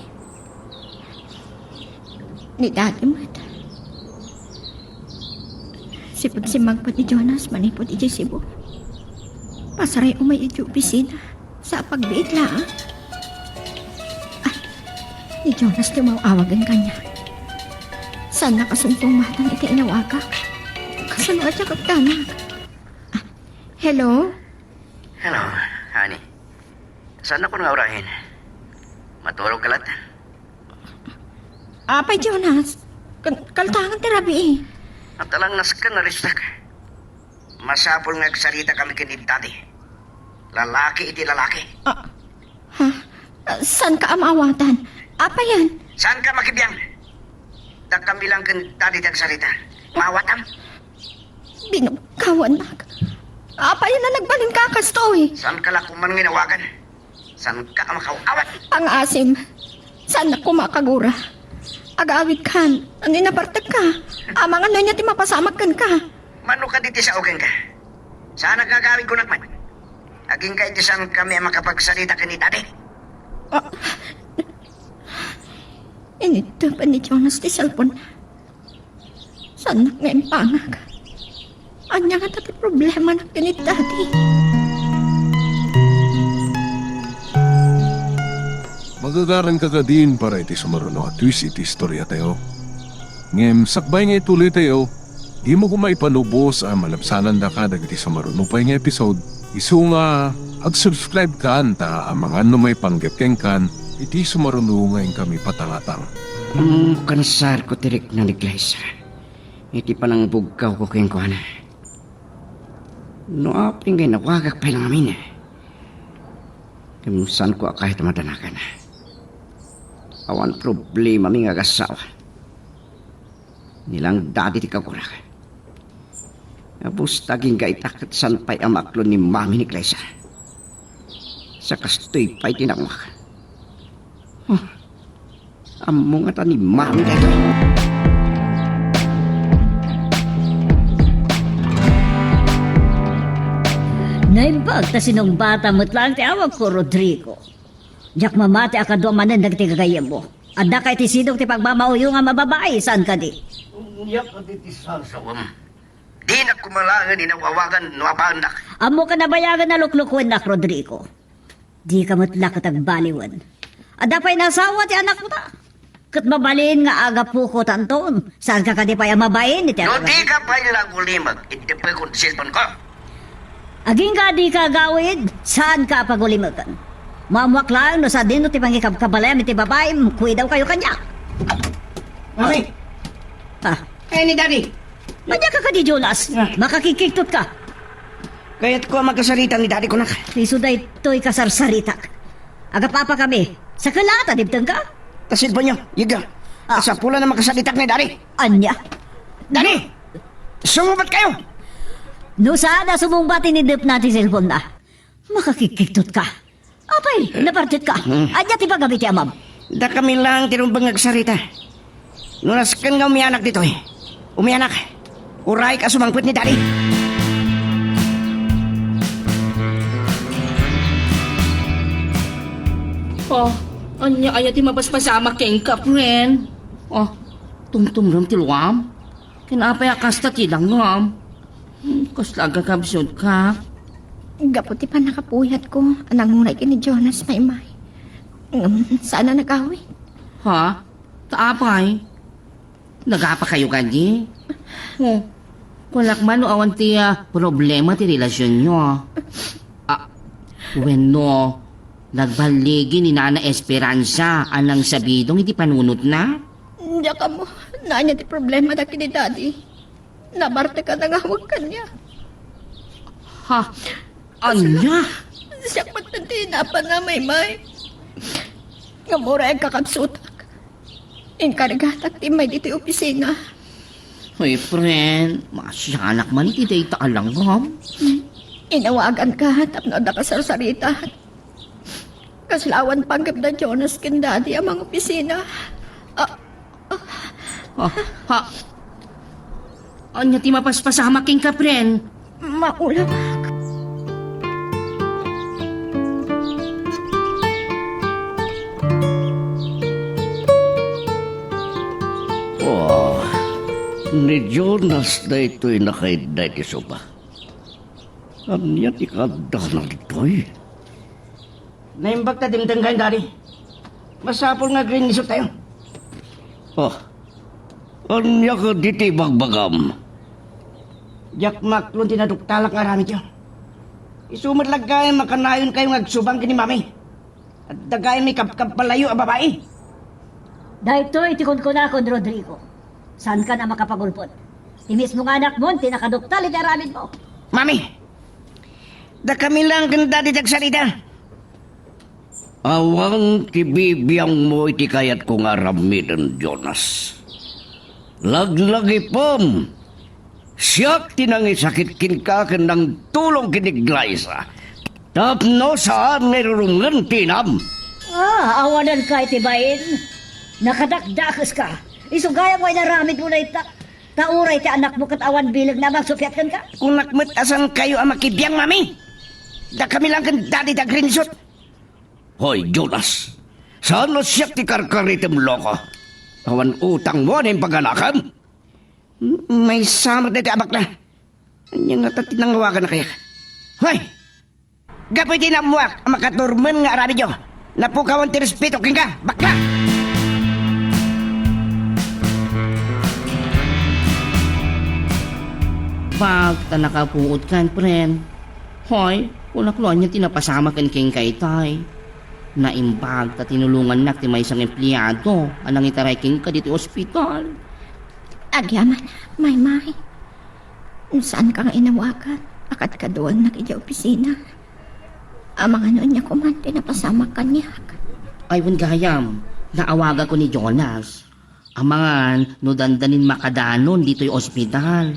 Ni dati mo't. Sipag simagpot ni Jonas manipot iti Cebu. Pasaray umay iti opisina sa pagbiit lang. Ni Jonas ti mawawagan kanya. Saan nakasumpong matang iti inawagak? Kasano at yakap tanag? Hello? Hello, honey. Saan ako nga urahin? Matulog ka latan? Apay, Jonas. Kaltangan ti Rabi eh. At talang naskan na ristak. Masapol nga agsarita kami kinid daddy. Lalaki iti lalaki. Saan ka amawatan? Apa yan? Saan ka makibiyang? Da kami lang kin daddy tagsarita. Mawatam. Binukawan nak. Apa yan na nagbalin ka kastoy? Saan ka lakuman nginawagan? Saan ka makawawat? Ang asim. Saan na kumakagura? Agawid kan. Ano napartag ka? Amang ano niya ti mapasamakan ka. Mano ka diti sa ogen ka? Saan nagagawin ko nakman? Aging ka iti saan kami makapagsalita kinid daddy. Inito pa ni Jonas ti cellphone. Saan na ngayon pangag? Anya nga tati problema na kinit dati. Magagaran ka ka din para iti sumaruno at twist iti istorya tayo. Ngem, sakbay nga ituloy tayo, di mo kumay panubos ang malabsanan da ka dagiti sumaruno pa nga episode. Isu nga, ag-subscribe ka anta ang mga may panggapkeng kan, iti sumaruno ngayon kami patangatang. Kansar ko tirik na ni Glyza. Iti pa nang bugkaw ko kayong kuhana. No aping kayo nawagak pa lang amin eh. Kamusan ko kahit madanakan. Awan problema mi nga kasawa. Nilang dati ti kakurak. Abus taging gaitakot sanpay amaklo ni mami ni Glyza. Sa kastoy pa'y tinawak. Amo nga ta ni mami dito. Naimbag ta sinong bata mo't lang ti awag ko, Rodrigo. Diyak mamati akadwa manan nagtigagayam mo. Adda kay ti sinong ti pagmamauyo nga mababae, saan ka di? Umiyak ka diti sasawam. Di na kumalangan inawawagan no abandak. Amo ka nabayagan na luklukwen nak, Rodrigo. Di ka matla katagbaliwan. Adda pa'y nasawa ti anak mo ta. Kat mabalin nga aga po ko tanton. Saan ka di pa'y amabain? No di ka pa nilang ulimag. Iti pa kong cellphone ko. Aging ka di ka gawid, saan ka pagulimutan? Mamuak lang no sa dino ti pangikabkabalayam iti babae, kuwi daw kayo kanya. Mami! Eh ni Daddy, madya ka di Jonas, makakikiktot ka. Kaya't ko magkasarita ni daddy ko na. Iso da ito'y kasarsaritak. Aga papa kami, sa kalata, dibtang ka? Tasid po niyo, yiga. Sa pula na magkasalitak ni daddy. Anya? Daddy! Sumubat kayo! No sana sumungbatin ni Dip natin cellphone na. Makakikiktot ka. Apay, napartit ka. Anya ti paggamit ti amam. Da kami lang tinumbang nagsarita. Nunas kan nga umianak dito eh. Umianak. Uray ka sumangput ni daddy. Oh, anya kaya ti mapaspasama keng ka, friend. Oh, tumtumram ti luwam. Kinapay akasta ti langam. Kaslaga kabsod ka. Gaputi pa nakapuyat ko. Anang ngunay ni Jonas may. Sana nagawin. Ha? Taapay? Nagapa kayo kanyi? Oh, kulak man o awan ti problema ti relasyon nyo. Bueno, nagbaligi ni Nana Esperanza anang sabidong iti panunot na? Diya ka mo. Nanya ti problema da kini daddy. Nabarte ka nangawag kanya. Ha? Anya? Siya patantinapan na may. Nga mura ang kakabsutak. Inkargatak ti may diti opisina. Hoy, friend, masyanak man iti data alanggam. Inawagan ka, tapno da ka sarsarita. Kaslawan panggap na Jonas kin daddy ang mga opisina. Ha? Anya ti mapaspasama king ka, friend? Maulamag. Oh, ni Jonas na ito'y nakaiday ti soba. Anya ti kadana dito'y. Naimbag ta dimdang kayo, daddy. Masapol nga green nisot tayo. Oh, anya ka diti bagbagam. Yak maklon tinaduktalak nga rami tiyo. Isumad lagayan makanayon kayo ngagsubang kini mami. At dagayan may kapkapalayo ang babae. Dahito itikon ko na akong Rodrigo. Saan ka na makapagulpot? Ti mismo nga anak mo, tinakaduktal iti aramid mo. Mami, da kami lang ganda di tagsalita. Awang tibibiyang mo iti kayat kong aramidan, Jonas. Laglagi pom. Siyak tinangisakit kin ka ng tulong kinig Glyza. Tapno saan nirurungan tinam. Awanan ka itibayin. Nakadakdakas ka. Isugaya mo ay naramid mo na tauray ti anak mo kat awan bilag na magsupyat kan ka. Kung nakmatasan kayo ang makibiyang, Mami. Da kami lang ganda di tagrinsot. Hoy, Jonas. Saan mo siyak ti karkaritim loko? Awan utang mo na yung paganakan? May samar na ti abak na. Anyan nga tatinangawakan na kaya. Hoy! Gapoy din namuak ang makaturman nga arabi nyo. Napukawan ti respeto king ka. Bakla! Pag ta nakapuot kan, pren. Hoy, kulakloan niya tinapasama kan king kay tay. Naimbag ta tinulungan nak ti may isang empleyado anang itaray king ka dito ospital. Agyaman, may. Saan ka nga inawakan? Akat ka doon na kaya opisina. Ang mga noon niya kumante na pasama kanya. Ay, gayam, naawaga ko ni Jonas. Ang mga no dandanin makadanon dito yung ospital.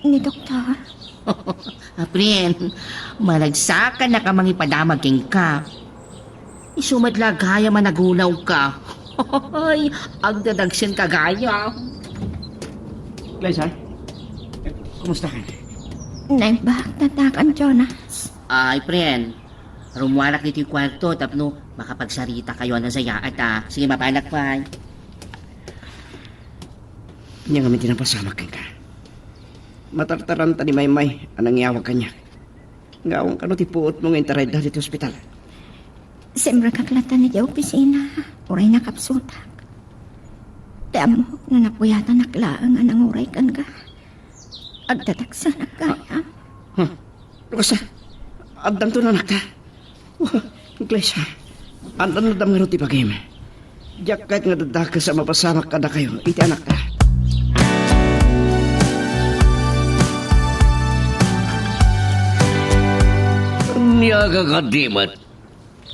Ni doktor. Apren, malagsakan na ka mangipadamag king ka. Isumadla gaya managulaw ka. Hoy, ang dadagsin ka gaya. Glyza, kumusta ka? Naimbag tatakan, Jonas. Ay, pren, rumwarak dito yung kwarto tapno makapagsarita kayo ng saya at sige mapanak pa. Niya kami tinapasama king ka. Matartaran ta ni Maymay anang iawag kanya. Ngawang kano ti puot mo nga intaray dahil dito ospital. Siyempre kaklatan ni Diya opisina. Uray na kapsutak. Tiyan mo na napuyatan naklaang anang uray kan ka. Agtataksa na kaya. Lukas andam to na nakta. Glyza, andam na dam nga roti pagim. Diyak kahit nga dadaka sa mapasama ka na kayo, iti anak ka. Niya kagadimat.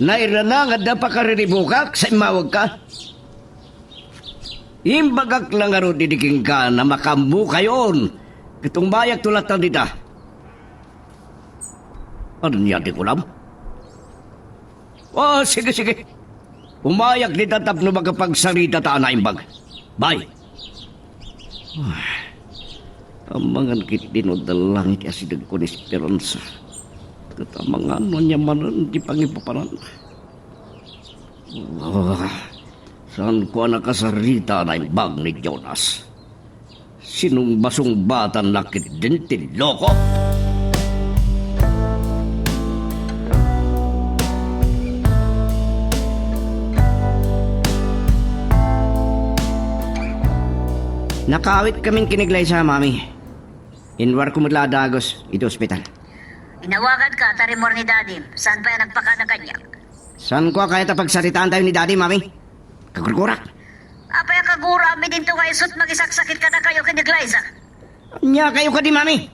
Nairana nga da pa kariribukak sa imawag ka. Imbagak lang nga ro didiking ka na makambu kayon. Kitong bayak tulatan dita. Ano niya di kulam? Oh, sige. Umayak di tatap no magapagsarita ta na imbag. Bye. Amangan kit dinodalangit asidag ko ni Esperanza. Katamangan mo niya manan di pangipaparan. Saan ko nakasarita na imbag ni Jonas? Sinong basong batan lakit din tiloko? Nakawit kaming kiniglay sa mami. Inwar ko mula dagos, ito ospital. Inawagan ka, tarimor ni Daddy. Saan pa yan nagpaka na kanya? Saan ko kaya pagsaritaan tayo ni daddy, mami? Kagurgurak. Apay ang kagura, amin din to kayo sut magisaksakit ka na kayo kini Glyza. Nya kayo ka di, mami?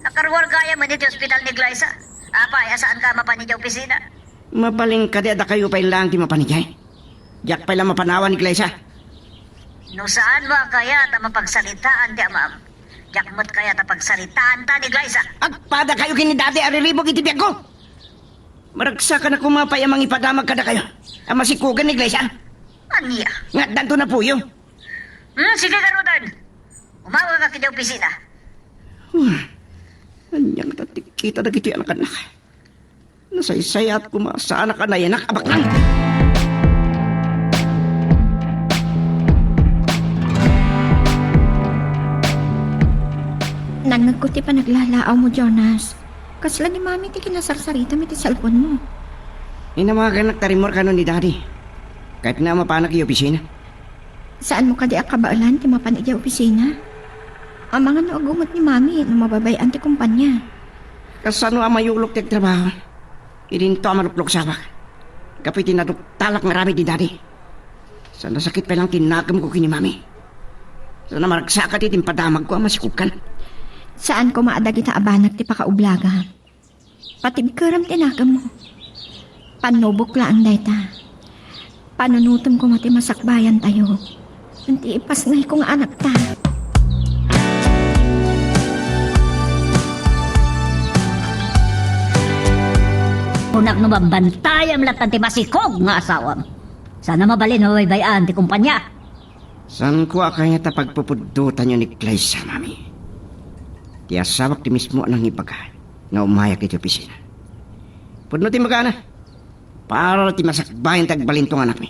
Nakarwar kaya man dito ospital ni Glyza. Apay, asaan ka mapanin niya opisina? Mapaling ka di ada kayo pa ilang ti mapanijay. Diyak pa ilang mapanawan ni Glyza. No saan ba kaya ta mapagsalitaan di ma'am? Yakmat kaya ta pagsalitaan ta ni Glyza. Agpada kayo kini dati ariribog itibiyag ko. Maragsa ka na kumapay ang mga ipadamag ka na kayo. Ang masikugan ni Glyza. Aniya. Nga danto na po yun. Sige ka, Rodan. Umawa ka kini opisina. Anyang tatikita na kiti anak-anak. Nasaysay at kumasa anak na yanak abak lang. Nangagkuti pa naglalaaw mo, Jonas. Kasla ni mami ti kinasarsarita mi ti cellphone mo. Inamagan nagtarimor ka nun ni daddy. Kahit na mapanak yung opisina. Saan mo ka di akabaalan ti mapanig di opisina? Ang mga naagumot ni mami na mababayan ti kumpanya. Kasano ang mayulok ti trabaho? Irinto ang maruplok sabak. Kapit tinadok talak nga rami di daddy. Sana sakit pa lang tinagam ko kini mami. Sana maragsakat itin padamag ko ang masikukan. Saan ko maadag ita abanag ti pakaublaga? Patibkaram tinagam mo. Panubok lang dayta. Panunutom ko mati masakbayan tayo. Unti ipas ngay kong anak ta. Unak no bantayam latan ti masikog nga asawam. Sana mabalin mo baybayan ti kumpanya. Saan ko akanya ta pagpupudutan nyo ni Glyza, mami? Ti asawak ti mismo anang ibaga nga umayak iti opisina. Pudno ti magana. Para ti masakbayan tagbalintong anak mi.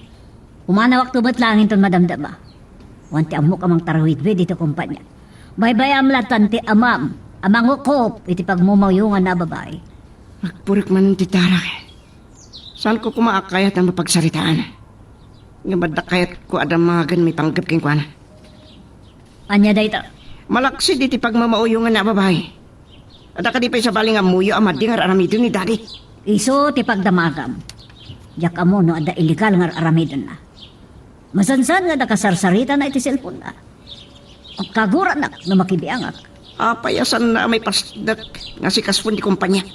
Umanawak tubat langin ton madamdama. Wanti amok amang tarawidwid ito kumpanya. Baybayam latan ti amam. Amang ukop iti pagmumawyungan na babae. Magpurik man ti tarak. Saan ko kumaakayat ang mapagsaritaan? Nga badakayat ko adamagan may panggap king kuana. Anya dayto. Malaksid iti pagmamauyungan na babae. Ada ka di pa sa baling amuyo amad nga aramidon ni daddy. Iso ti pagdamagam. Yak amo no ada illegal nga aramidon na. Masansan nga nakasarsarita na iti cellphone na. Ang kagura na na makibiangak. Payasan na may pasdak nga si kaspon di kumpanya.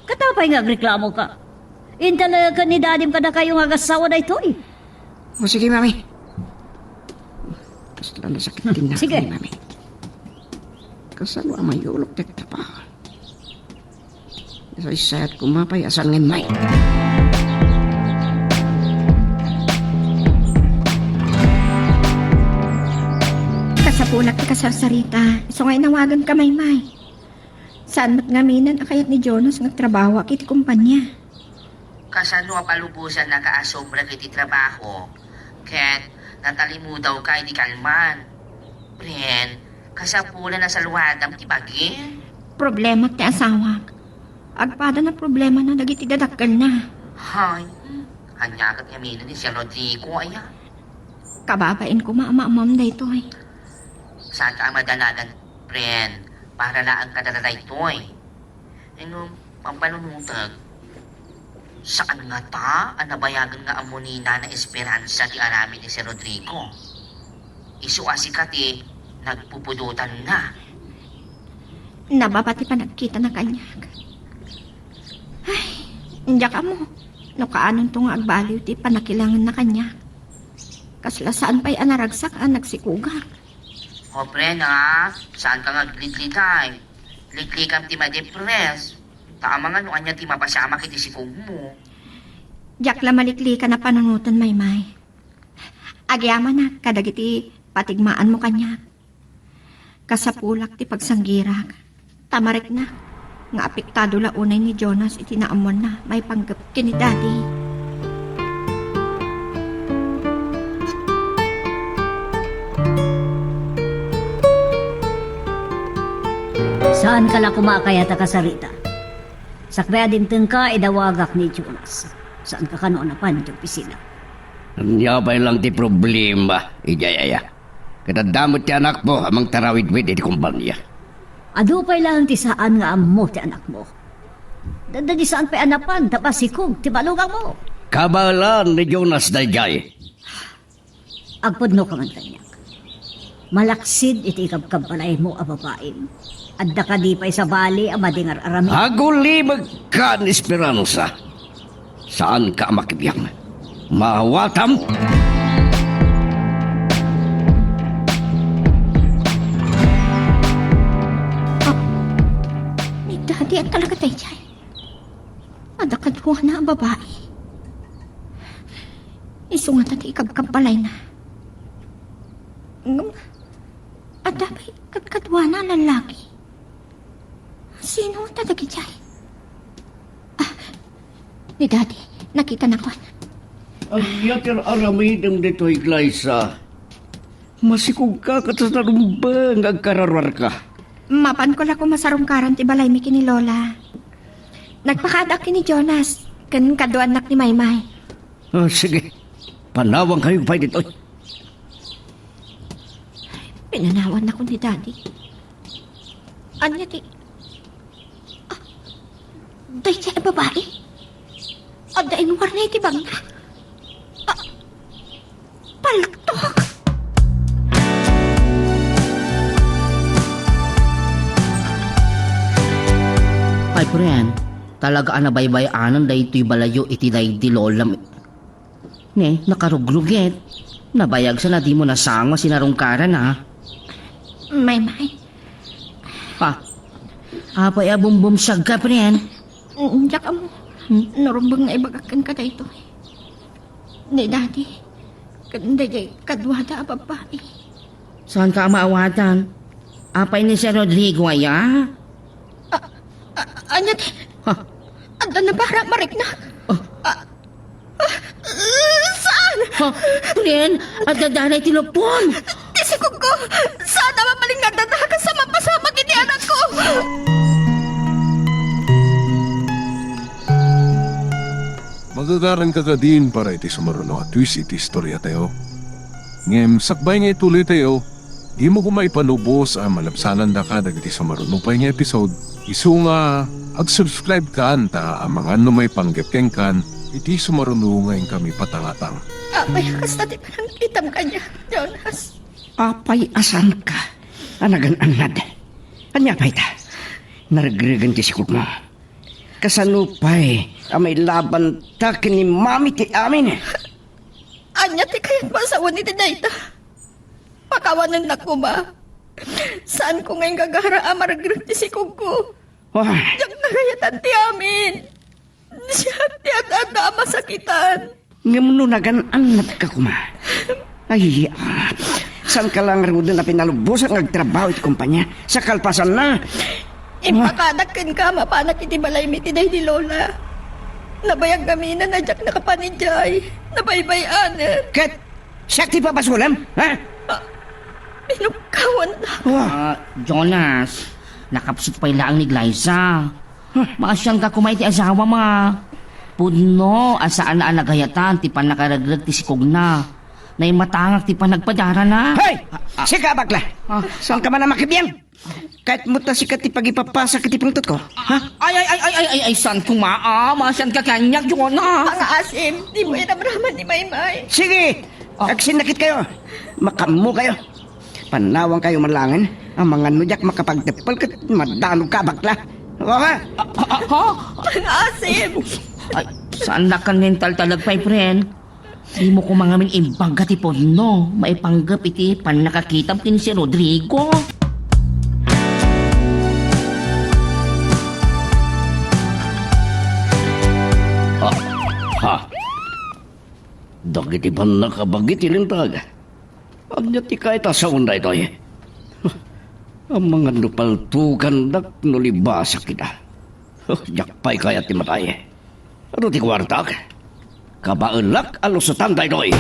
Katapay nga reklamo ka. Intala ka ni dadim ka na kayo nga gasawa na ito eh. O sige, mami. Basta lang nasakit din na Sige. kami, mami. Kasalo ang mayulog tekta pa. Isa-isayat kumapay asan ngayon, may. Kasapulak ti kasarsarita. So ngay nawagan ka may. Saan mat ngaminan akayat ni Jonas ngagtrabaho kiti kumpanya. Kasano palubusan na kaasobra kiti trabaho. Ket natalimu daw kay di kalman. Pren, kasapulan na sa luwadam ti bagi. Problema ti asawa. Agpada na problema na dagiti dadakkel na. Hay, hanyagat ngaminan ni si Rodrigo aya. Kababain ko maamamam da ito eh. Saan ka madanagan, pren? Para laan ka daratay toy. Ano, pampanunutag. Saan nga ta, anabayagan nga amunina na esperansa di arami ni si Rodrigo. Isuasi ka ti, nagpupudutan na. Nababati pa nagkita na kanyag. Ay, hindi ka mo. No kaanon to nga agbaliw ti panakilangan na kanya. Kasla saan pa'y anaragsak ang nagsikuga. O pre na, saan ka nga glidlitay? Liglikam ti madepres. Tama nga no anya ti mapasama kiti sikog mo. Diyak la malikli ka na panunutan may. Agyaman na, kadagiti patigmaan mo kanya. Kasapulak ti pagsanggirak. Tamarik na. Nga apektado la unay ni Jonas itinaamon na may panggap kini daddy. Saan ka la kumakayata kasarita? Sakbaya din ka idawagak ni Jonas. Saan ka kanoon na pan iti opisina? Nyapay lang ti problema, ijayaya. Katadamot ti anak mo amang tarawid-wid iti kumpanya. Adupay lang ti saan nga amo ti anak mo. Dada di saan pa'y anapan, tapasikog, ti balugang mo. Kabalan ni Jonas Dayjay. Agpudno ka man kanyak. Malaksid iti ikabkabbalay mo a babaeng. Adda ka di pa'y sa bali a madingar arami. Aguli magkaan esperansa. Saan ka makibiyang? Mawatam? Ni daddy at talaga tayo dyan. Adakadwa na ang babae. Isungat at ikabkabalay na. At dapat kadkadwa na ang lalaki. Sino ang tatagi dyan? Ni daddy, nakita na ko. Ang yatir aramidem dito'y Glyza. Masikog ka katasarumbang agkararwar ka. Mapan ko lang kung masarungkaran ti balay mi kini Lola. Nagpakadak ni Jonas. Kan kaduan nak ni Maymay. Sige, panawang kayo pa dito'y. Pinanawan na ko ni daddy. Anya ti... Day siya babae. At dain war na iti bag na. Paltok! friend. Talaga nabaybayanan day ito'y balayo iti day di lola. Ne, nakarugrugit. Nabayag sa na di mo nasangwa sinarungkaran ha. Maymay, Ha? Apay abumbum ka, friend. diyak mo. Narumbang na ibagakan ka dito. Ni daddy, kanda jay kadwada babae. Saan ka maawatan? Apay ni si Rodrigo aya? Anyat, Ha? anda na para marik na. Saan? Ha? Friend, at dadanay tilopon. Isikog ko, sana mamaling nagdadaka sa mapasama kini anak ko. Magagaran ka din para iti sumaruno at twist iti istorya tayo. Ngem, sakbay nga ituloy tayo, di mo kumaipanubos ang malapsanan da ka dagiti sumaruno pa nga episode. Isu nga, ag-subscribe ka anta ang mga may panggepkeng kan, iti sumaruno ngayon kami patangatang. Apay, kas natin parang itam ka niya, Jonas. Apay asan ka? Anagan anad. Anya pa'y ta? Naragregan ti sikot mo. Kasanupay, may laban ta kini mami ti amin. Anya ti kayang pasawan ni Tinayta. Pakawanan na ko ba? Saan ko ngayon gagara amaragrig ti sikog ko? Wah, Diyak nagayatan ti amin. Siya ti at masakitan. ngayon nagan anad ka kuma. Ay, saan ka lang rudo na pinalubusan nagtrabaho iti kumpanya? Sa kalpasan na. Impakadakin ka, mapanak iti balay mi tinay di Lola. Nabayag kami na nadyak nakapanidjay. Nabaybayan. Kat, siya ti papasulam? Ha? Pinukawan na. Jonas, nakapsot pa ilaang ni Glyza. Maasyang ka kumay ti asawa ma. Pudno, asaan na nagayatan, ti pan nakaraglag ti sikog na. Nay matangak ti pan nagpadara na. Hoy! Sika bakla! Saan ka man na makibiyang? Kahit muta sikat ti pagipapasa kiti pangtot ko. Ha? Ay, san kumaa? Maasyang ka kanyak, Jonas. Mga asim, di mo inabraman ni Maymay. Sige! Agsinakit kayo. Makamu kayo. Panawang kayo malangan. Ang mga nudyak makapagtepal kat madanog ka bakla. O ha? Mga asim. Ay, saan na ka mental talagpay, friend? Di mo ko mga min imbaga ti Podno. Maipanggap iti pan nakakita kin si Rodrigo. Ha? Dagiti ba nakabagit ilintag? Anya ti kahit asaon na ito eh. Ang mga nupaltukan dak nulibasa kita. Jakpay kaya ti matay. Ano ti kwartak? Kabaelak alusutan da ito eh.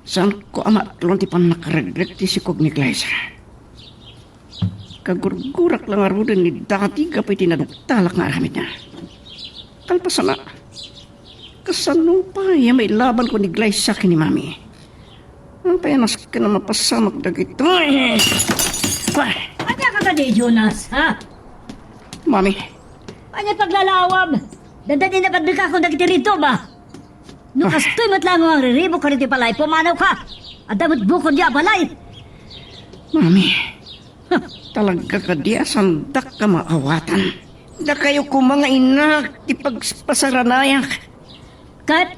Saan ko amat lang ti pan nakaragdag ti sikog ni Glyza? Kagurgurak lang arudan ni dati kapay tinaduktalak nga aramid niya. Kalpasan na. Kasano pa ya may laban ko ni Glyza kini mami. Ang payanas ka na mapasamak dagito. Anya ka ka di, Jonas, ha? Mami, Anya paglalawam. Dandani na pagdika kung nagiti rito ba? No kastoy matlango ang riribo ka rito palay, pumanaw ka. At damot bukod niya balay. mami. Talaga ka di asandak ka maawatan. Da kayo ko mga inak ti pagpasaranayak. Kat,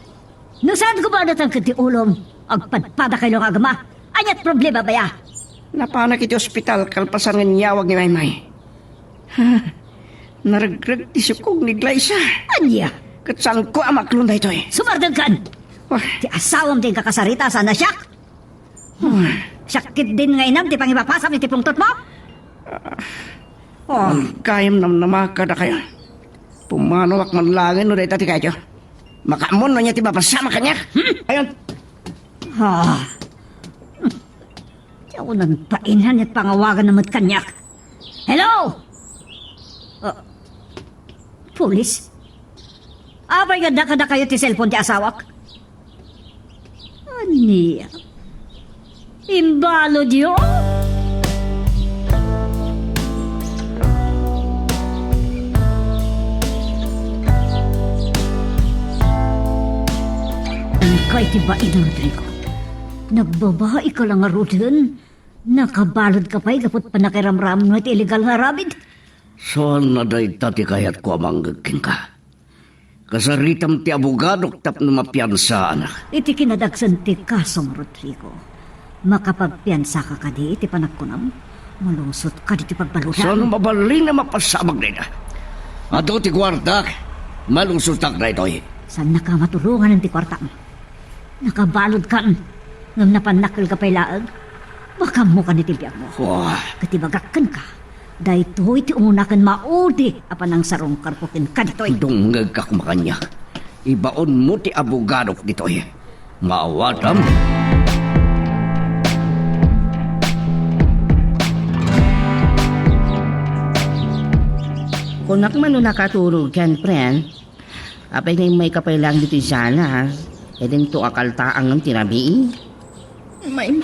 no saan ko ba natang kati ulom? Agpadpada kayo ng agama. Anyat problema ba ya? Napanak iti ospital kalpasan ng yawag ni Maymay. Naragrag ti sukog ni Glyza. Anya? Kat saan ko amaklon da ito eh. Sumardagkan. Wah, Ti asawam din kakasarita sana siyak. Sakit din nga inam, ti pangipapasam ni ti pungtot mo? Oh, ang kayam nam namaka da kayo. Pumanawak man langin no dito ti kayo. Makamon na niya ti mapasama kanya. Ayun. ha. Ti ako nang painhan at pangawagan naman kanyak. Hello? Pulis? Abay ganda ka na kayo ti cellphone ti asawak? Aniya? Imbalo diyo? Ang kay ti ba ina Rodrigo? Nagbabae ka lang nga Ruden. Nakabalod ka pa'y kapot pa nakiramram no iti illegal nga rabid. Saan na day tati kayat ko amanggagkin ka? Kasaritam ti abogadok tap na mapiyansaan. Iti kinadagsan ti kasong Rodrigo. Makapagpiansa ka kadi iti panagkunam. Malusot ka di ti pagbaluran. Saan mabalin na mapasamag na? Ato ti kwarta, malusutak na ito eh. Saan nakamatulungan ng ti kwarta mo? Nakabalod ka. Ngam napanakil ka pa'y laag. Baka mo ka nitibiyag mo. Wah, Katibagakan ka. Dahito iti umunakan maudi. Apan ang sarong karpukin ka dito. dungag ka kumakanya. Ibaon mo ti abogadok dito eh. Maawatam. Kung nakman nakatulog yan, friend, apay na may kapay lang dito sana, e din to akaltaang ng tirabi. Maymay.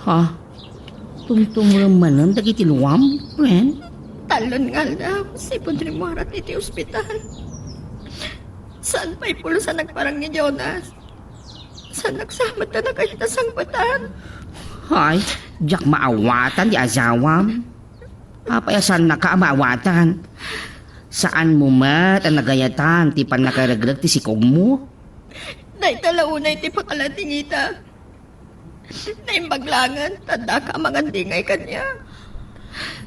Ha? Tungtong naman ang dagitiluwam, friend? Talon nga daw si Pudrimuarat iti ospital. Saan pa'y pulo sa nagparang ni Jonas? Saan nagsamat na kayo na sangpatan? Hay, jak maawatan di azawam. Apayasan na ka maawatan. Saan mo mat ang nagayatan ti pan nakaraglag ti sikog mo? Day talaunay ti pakalatingita. Naimbaglangan, tanda ka mangandingay kanya.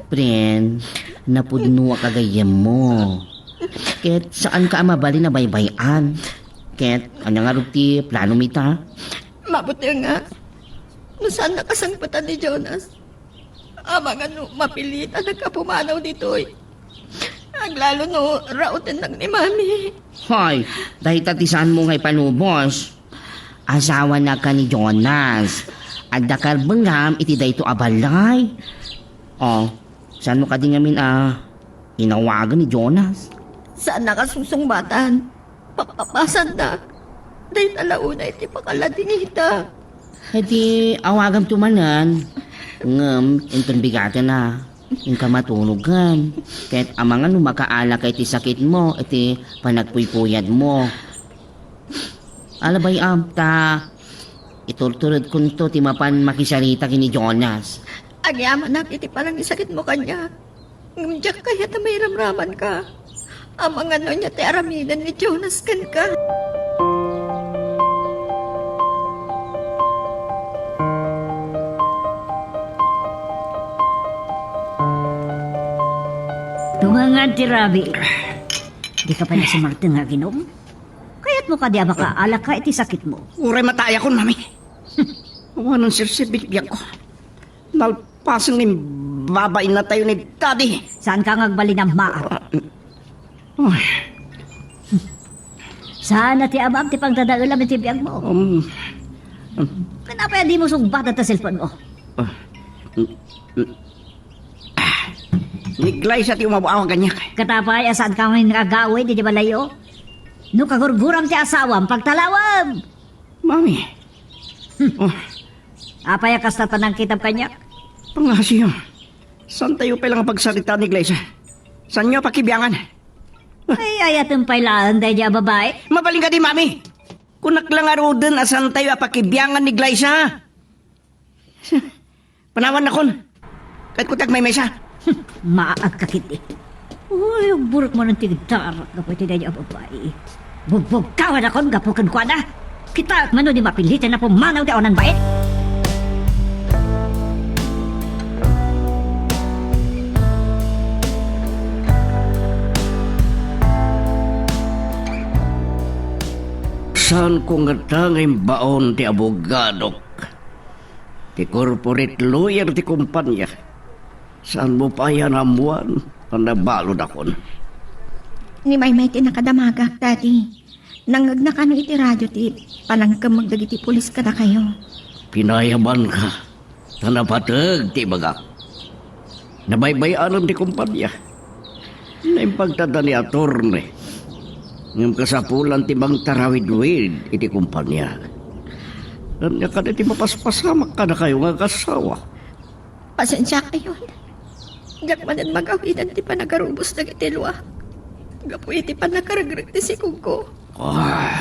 Friend, napudno ka gayam mo. Ket saan ka mabali na baybayan? Ket ano nga ti plano mita? Mabuti nga. No saan nakasangpatan ni Jonas? Amang ano, mapilit ang nagkapumanaw dito'y. Aglalo no, rautin lang ni Mami. Hoy, dahil tatisaan mo ngay panubos. Asawa na ka ni Jonas. At dakar bengam iti dayto abalay. Oh, saan mo ka di ngamin inawagan ni Jonas? Saan nakasusungbatan? Papapasan na. Day talaunay ti pakalatingita. Hadi awagan tumanan. Ngem, inton bigatan na. Yung kamatunugan. Kahit amangan makaala kay ti sakit mo, iti panagpuypuyad mo. Alabay ta, iturturod kunto ti mapan makisarita kini Jonas. Agyaman na iti parang isakit mo kanya. Ngumdiyak kaya na may ramraman ka. Amang ano niya ti aramidan ni Jonas kan ka. Tumangan ti Rabi. Di ka pa na si Martin nga ginom? Kaya't mo ka di makaala ka iti sakit mo. Uray mataya kon, mami. Awanan sirsibit ko. Nalpasan ni babay na tayo ni daddy. Saan ka ngagbali ng maar? Ay, Saan na ti amam ti pagdadaulam iti biyag mo? Kanapaya di mo sugbat at cellphone mo? niglay sa ti umabuawa ganyak. Katapay, saan ka ngayon nagagawin, di ba layo? No kagurguram ti asawam, pagtalawam! Mami, Apay akas na tanang kitab kanya? pangasyo. Saan tayo pa lang pagsalita ni Glaysa? Saan nyo pakibiyangan? Ay, ayatong pailaan tayo diya babae. Mabaling ka di, mami. Kunak lang arudan asan tayo pakibiyangan ni Glaysa. Panawan na kon. Kahit kutag may mesa. Maag kakit eh. Uy, buruk mo ng tigdarak kapatid na diya babae. Bugbog kawan akong gapukan kwa na. Kita at mano di mapilitan na pumanaw di onan bait. Saan ko nga tanging baon ti abogadok? Ti corporate lawyer ti kumpanya. Saan mo pa yan amuan? Ang nabalod akon. Ni Maymay ti nakadamagak, Daddy. Nangag na kano iti radyo ti panangkam magdagiti pulis ka na kayo. Pinayaban ka. Tanapatag ti baga. Nabaybayanan ti kumpanya. Naimpagtada ni atorne. Ngam kasapulan ti bang tarawid-wid iti kumpanya. Kanya ka na ti mapaspasamak ka na kayo nga kasawa. Pasensya kayo. Diyak manan magawidan ti panagarubos dagiti luwa. Gapu iti panakaragrag ti sikog ko. Ah,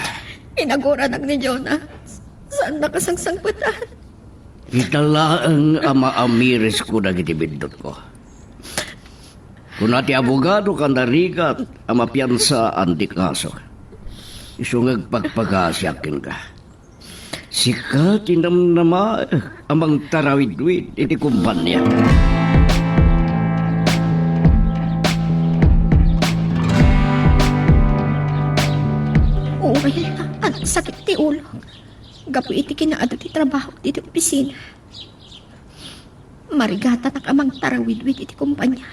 Inagura nag ni Jonas. Saan nakasangsangputan? Itala ang ama Amiris ko na gitibindot ko. Kung nati abogado ka narigat, ama piyansaan di kaso. Isungag pagpagasyakin ka. Sika tinamnama amang tarawid-wid iti kumpanya. Uray, ang sakit ti ulo. Gapu iti kinaado ti trabaho ti opisina. Marigata na kamang tarawid-wid iti kumpanya.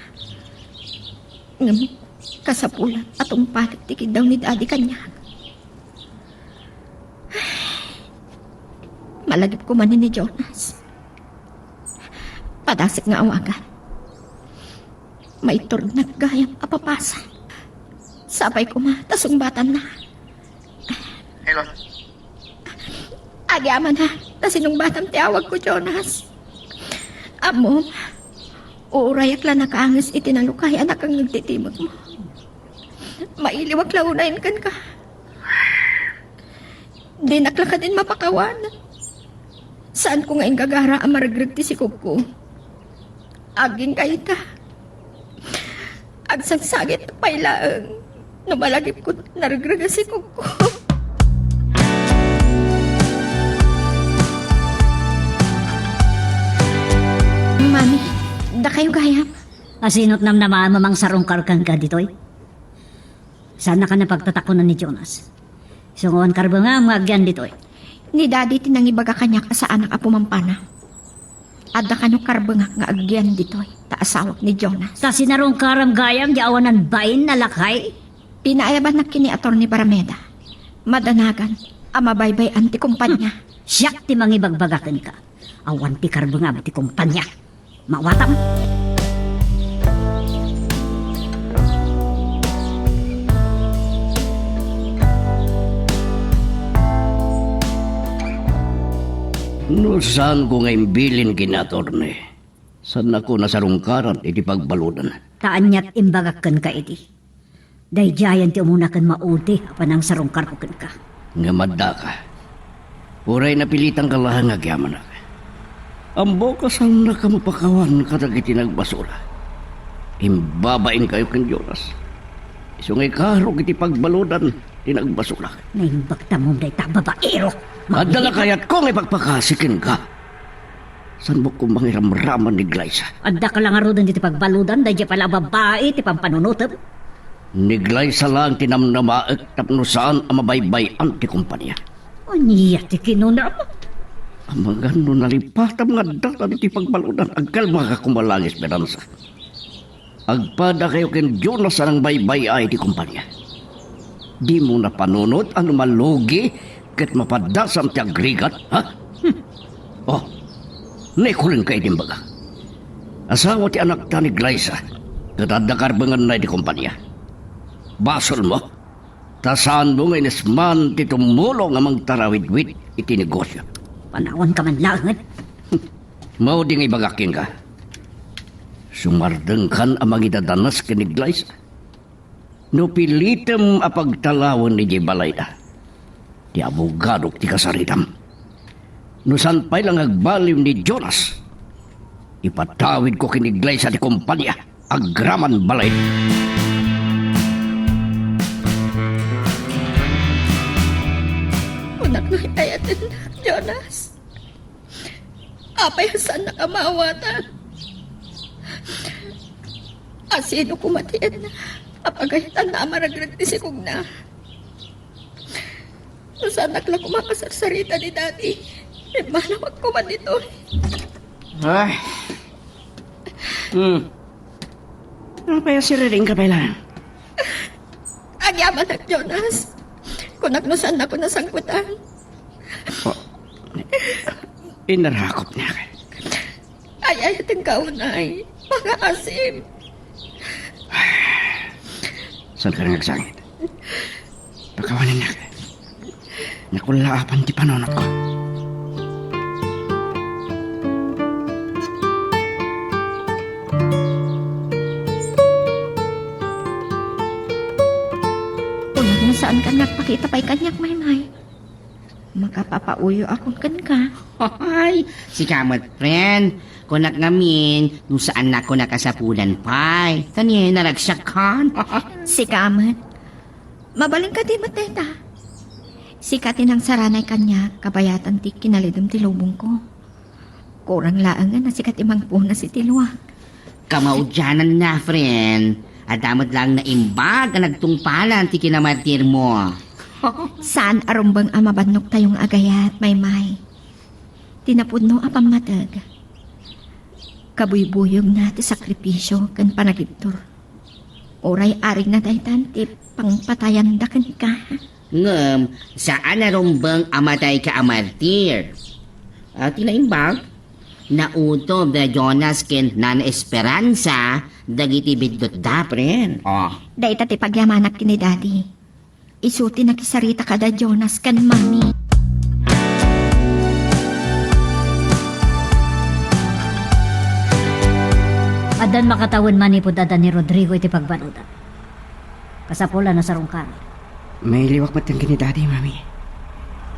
Ngam, kasapulan atong palit ti daw ni Daddy kanya. Malagip ko man ni Jonas. Padasik nga awagan. May turn naggayang apapasa. Sabay ko tasong batan na. Hello? Agyaman ha, tasinong batang tiawag ko, Jonas. Amo, uurayak lang nakaangis itinalukay anak ang nagtitimot mo. Mailiwag launayin kan ka. Di nakla ka din mapakawan. Saan ko ngayon gagara ang maragrag ti si Kuko? Aging kayo ta. Agsangsagit pailaang. Numalagip ko naragrag si Kuko. Mami, da kayo gayam. Asinot namnamaan mamang sarungkar kang ka ditoy. Sana ka napagtatakunan ni Jonas. Sunguan karba nga magyan ditoy. Ni Daddy tinangibaga kanya ka sa anak a pumampana. Adda kano karbanga nga agyan ditoy, ta asawak ni Jonas. Ta sinarungkaram gayam di awanan bain na lakay. Pinaayaban na kini Atty. Barameda. Madanagan, amabaybay anti kumpanya. Siyak ti mangibagbagakan ka. Awan ti karba nga ti kumpanya. Mawatam. No, saan ko ngayon bilin kinatorne? Saan ako nasarungkaran iti pagbaludan? Taanyat imbagakan ka iti. Dayjayan ti umunakan mauti apan ang sarungkar ko kan ka. Nga madda ka. Uray napilitang kalahan nga gyaman na. Ang bokas ang nakamapakawan katagiti nagbasura. Imbabain kayo kan Jonas. Isungay karo kiti pagbaludan tinagbasura. Naimbagta mo day ta babaero. Adala kayat kong ipagpakasikin ka. San mo kong mangiramraman ni Glyza? Adda ka lang arudan dito pagbaludan dayja pala babae ti pampanunutab. Ni Glyza lang tinamnamaak tapno saan ang mabaybayan ti kumpanya. Aniya ti kinunam. Ang mga nalipatam nga data ti pagbaludan agkal mga kumalang esperanza. Agpada kayo ken Jonas ang baybay ay ti kumpanya. Di mo na panunod ang malugi ket mapadasam ti agrigat, ha? Oh, naikulin ka itin baga. Asawa ti anak ta ni Glyza, katadakarbangan na di kumpanya. Basol mo, tasaan mo ngayon isman ti tumulong amang tarawid-wid iti negosyo. Panawan ka man langit. Mao di nga ibagakin ka. Sumardeng kan amang idadanas ka ni Glyza. No pilitem apagtalawon ni Jibalay na. Di abogado ti kasaritam. No san pa'y lang agbalim ni Jonas. Ipatawid ko kiniglay sa di kumpanya. Agraman balay. Unak na ayatin na, Jonas. Apay saan nakamawatan. Asino kumatiyan na. Apagahitan na amaragrag ti sikog na. Saan nakla kumakasarsarita ni Daddy? May malawag ko man dito. Ay. Ano pa yung siriring ka pala? Agyaman at Jonas. Kung nagnusan ako nasangkutan. Oh. Inarakop niya ka. Ay ating kaunay. Mga asim. Saan ka rin nagsangit? Pagkawanin niya ka. Nakulaapan ti panonot ko. Kung nasaan ka nagpakita pa'y kanyak, Maymay. makapapauyo akong kan ka. Ay, si kamot friend. Kunak ngamin, nung saan na ko nakasapulan pa. Tani, naragsakan. Si Kamat. Mabaling ka di mo, teta. Sikatin ang saranay kanya, kabayatan ti kinalidom ti lubong ko. Kurang laangan na sikat imang puna si Tilwa. Kamaudyanan na, friend. At damot lang na imbag ang nagtungpalan ti kinamartir mo. Saan arumbang amabadnok tayong agayat, may. Tinapudno apang matag. Kabuybuyog na ti sakripisyo kan panagiptor. Oray aring na daytan ti pangpatayan da kan ka. Ngem, saan narumbang amatay ka amartir? At tinaimbag, nautob da Jonas ken Nan Esperanza, dagiti bidot da, friend. Oh. Dayta ti pagyamanak kini daddy. Isuti na kisarita kada Jonas kan mami. Adan makatawan manipod adan ni Rodrigo iti pagbaludan. Kasapula na sa rungkar. May liwak matang kini daddy, mami.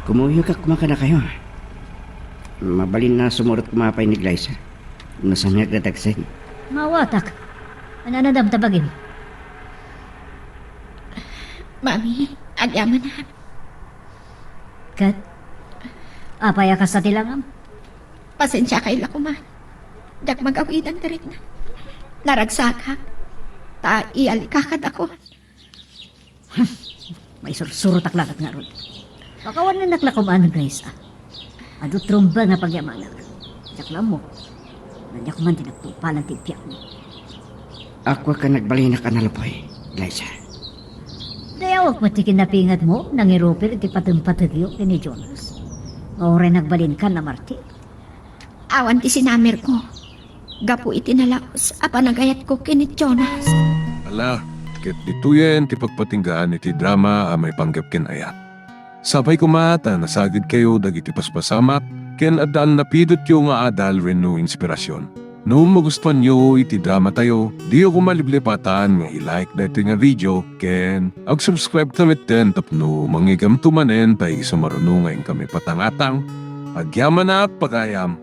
Kumuyo ka kumaka na kayo. Mabalin na sumurot kumapay ni Glyza. Nasamyak na tagsin. Mawatak. Ananadam tabagin. Mami, agyaman na. Kat? Apaya ka sa tilangam? Pasensya kay lakuman. Dak mag-awidan ka rin na. Naragsaka. Ta ialikakad ako. May sursuro taklakat nga ron. Pakawan na naklakumaan ng Grace, ah. Ado tromba nga pagyamanak. Jaklam mo. Nandiyak man tinagtupalan tipiak mo. Ako ka nagbalin na kanalapoy, Glyza. Dayawag pati kinapingat mo, nangirupir iti patumpatagyo ni Jonas. Maure nagbalin ka na Martin. Awan ti sinamir ko. Gapu itinalaos, apa nagayat ko kinit Jonas. Ala, ket dituyen ti pagpatinggaan iti drama a may panggap ken ayat. Sabay kumata nasagid kayo dagiti paspasamak ken addaan napidot yo nga adal renno inspirasyon. No magustuhan nyo iti drama tayo, di ako maliblipatan nga i-like dati nga video ken ag-subscribe tamit den tapno mangigam tumanen tay sumarunungayin kami patangatang agyaman na pagayam.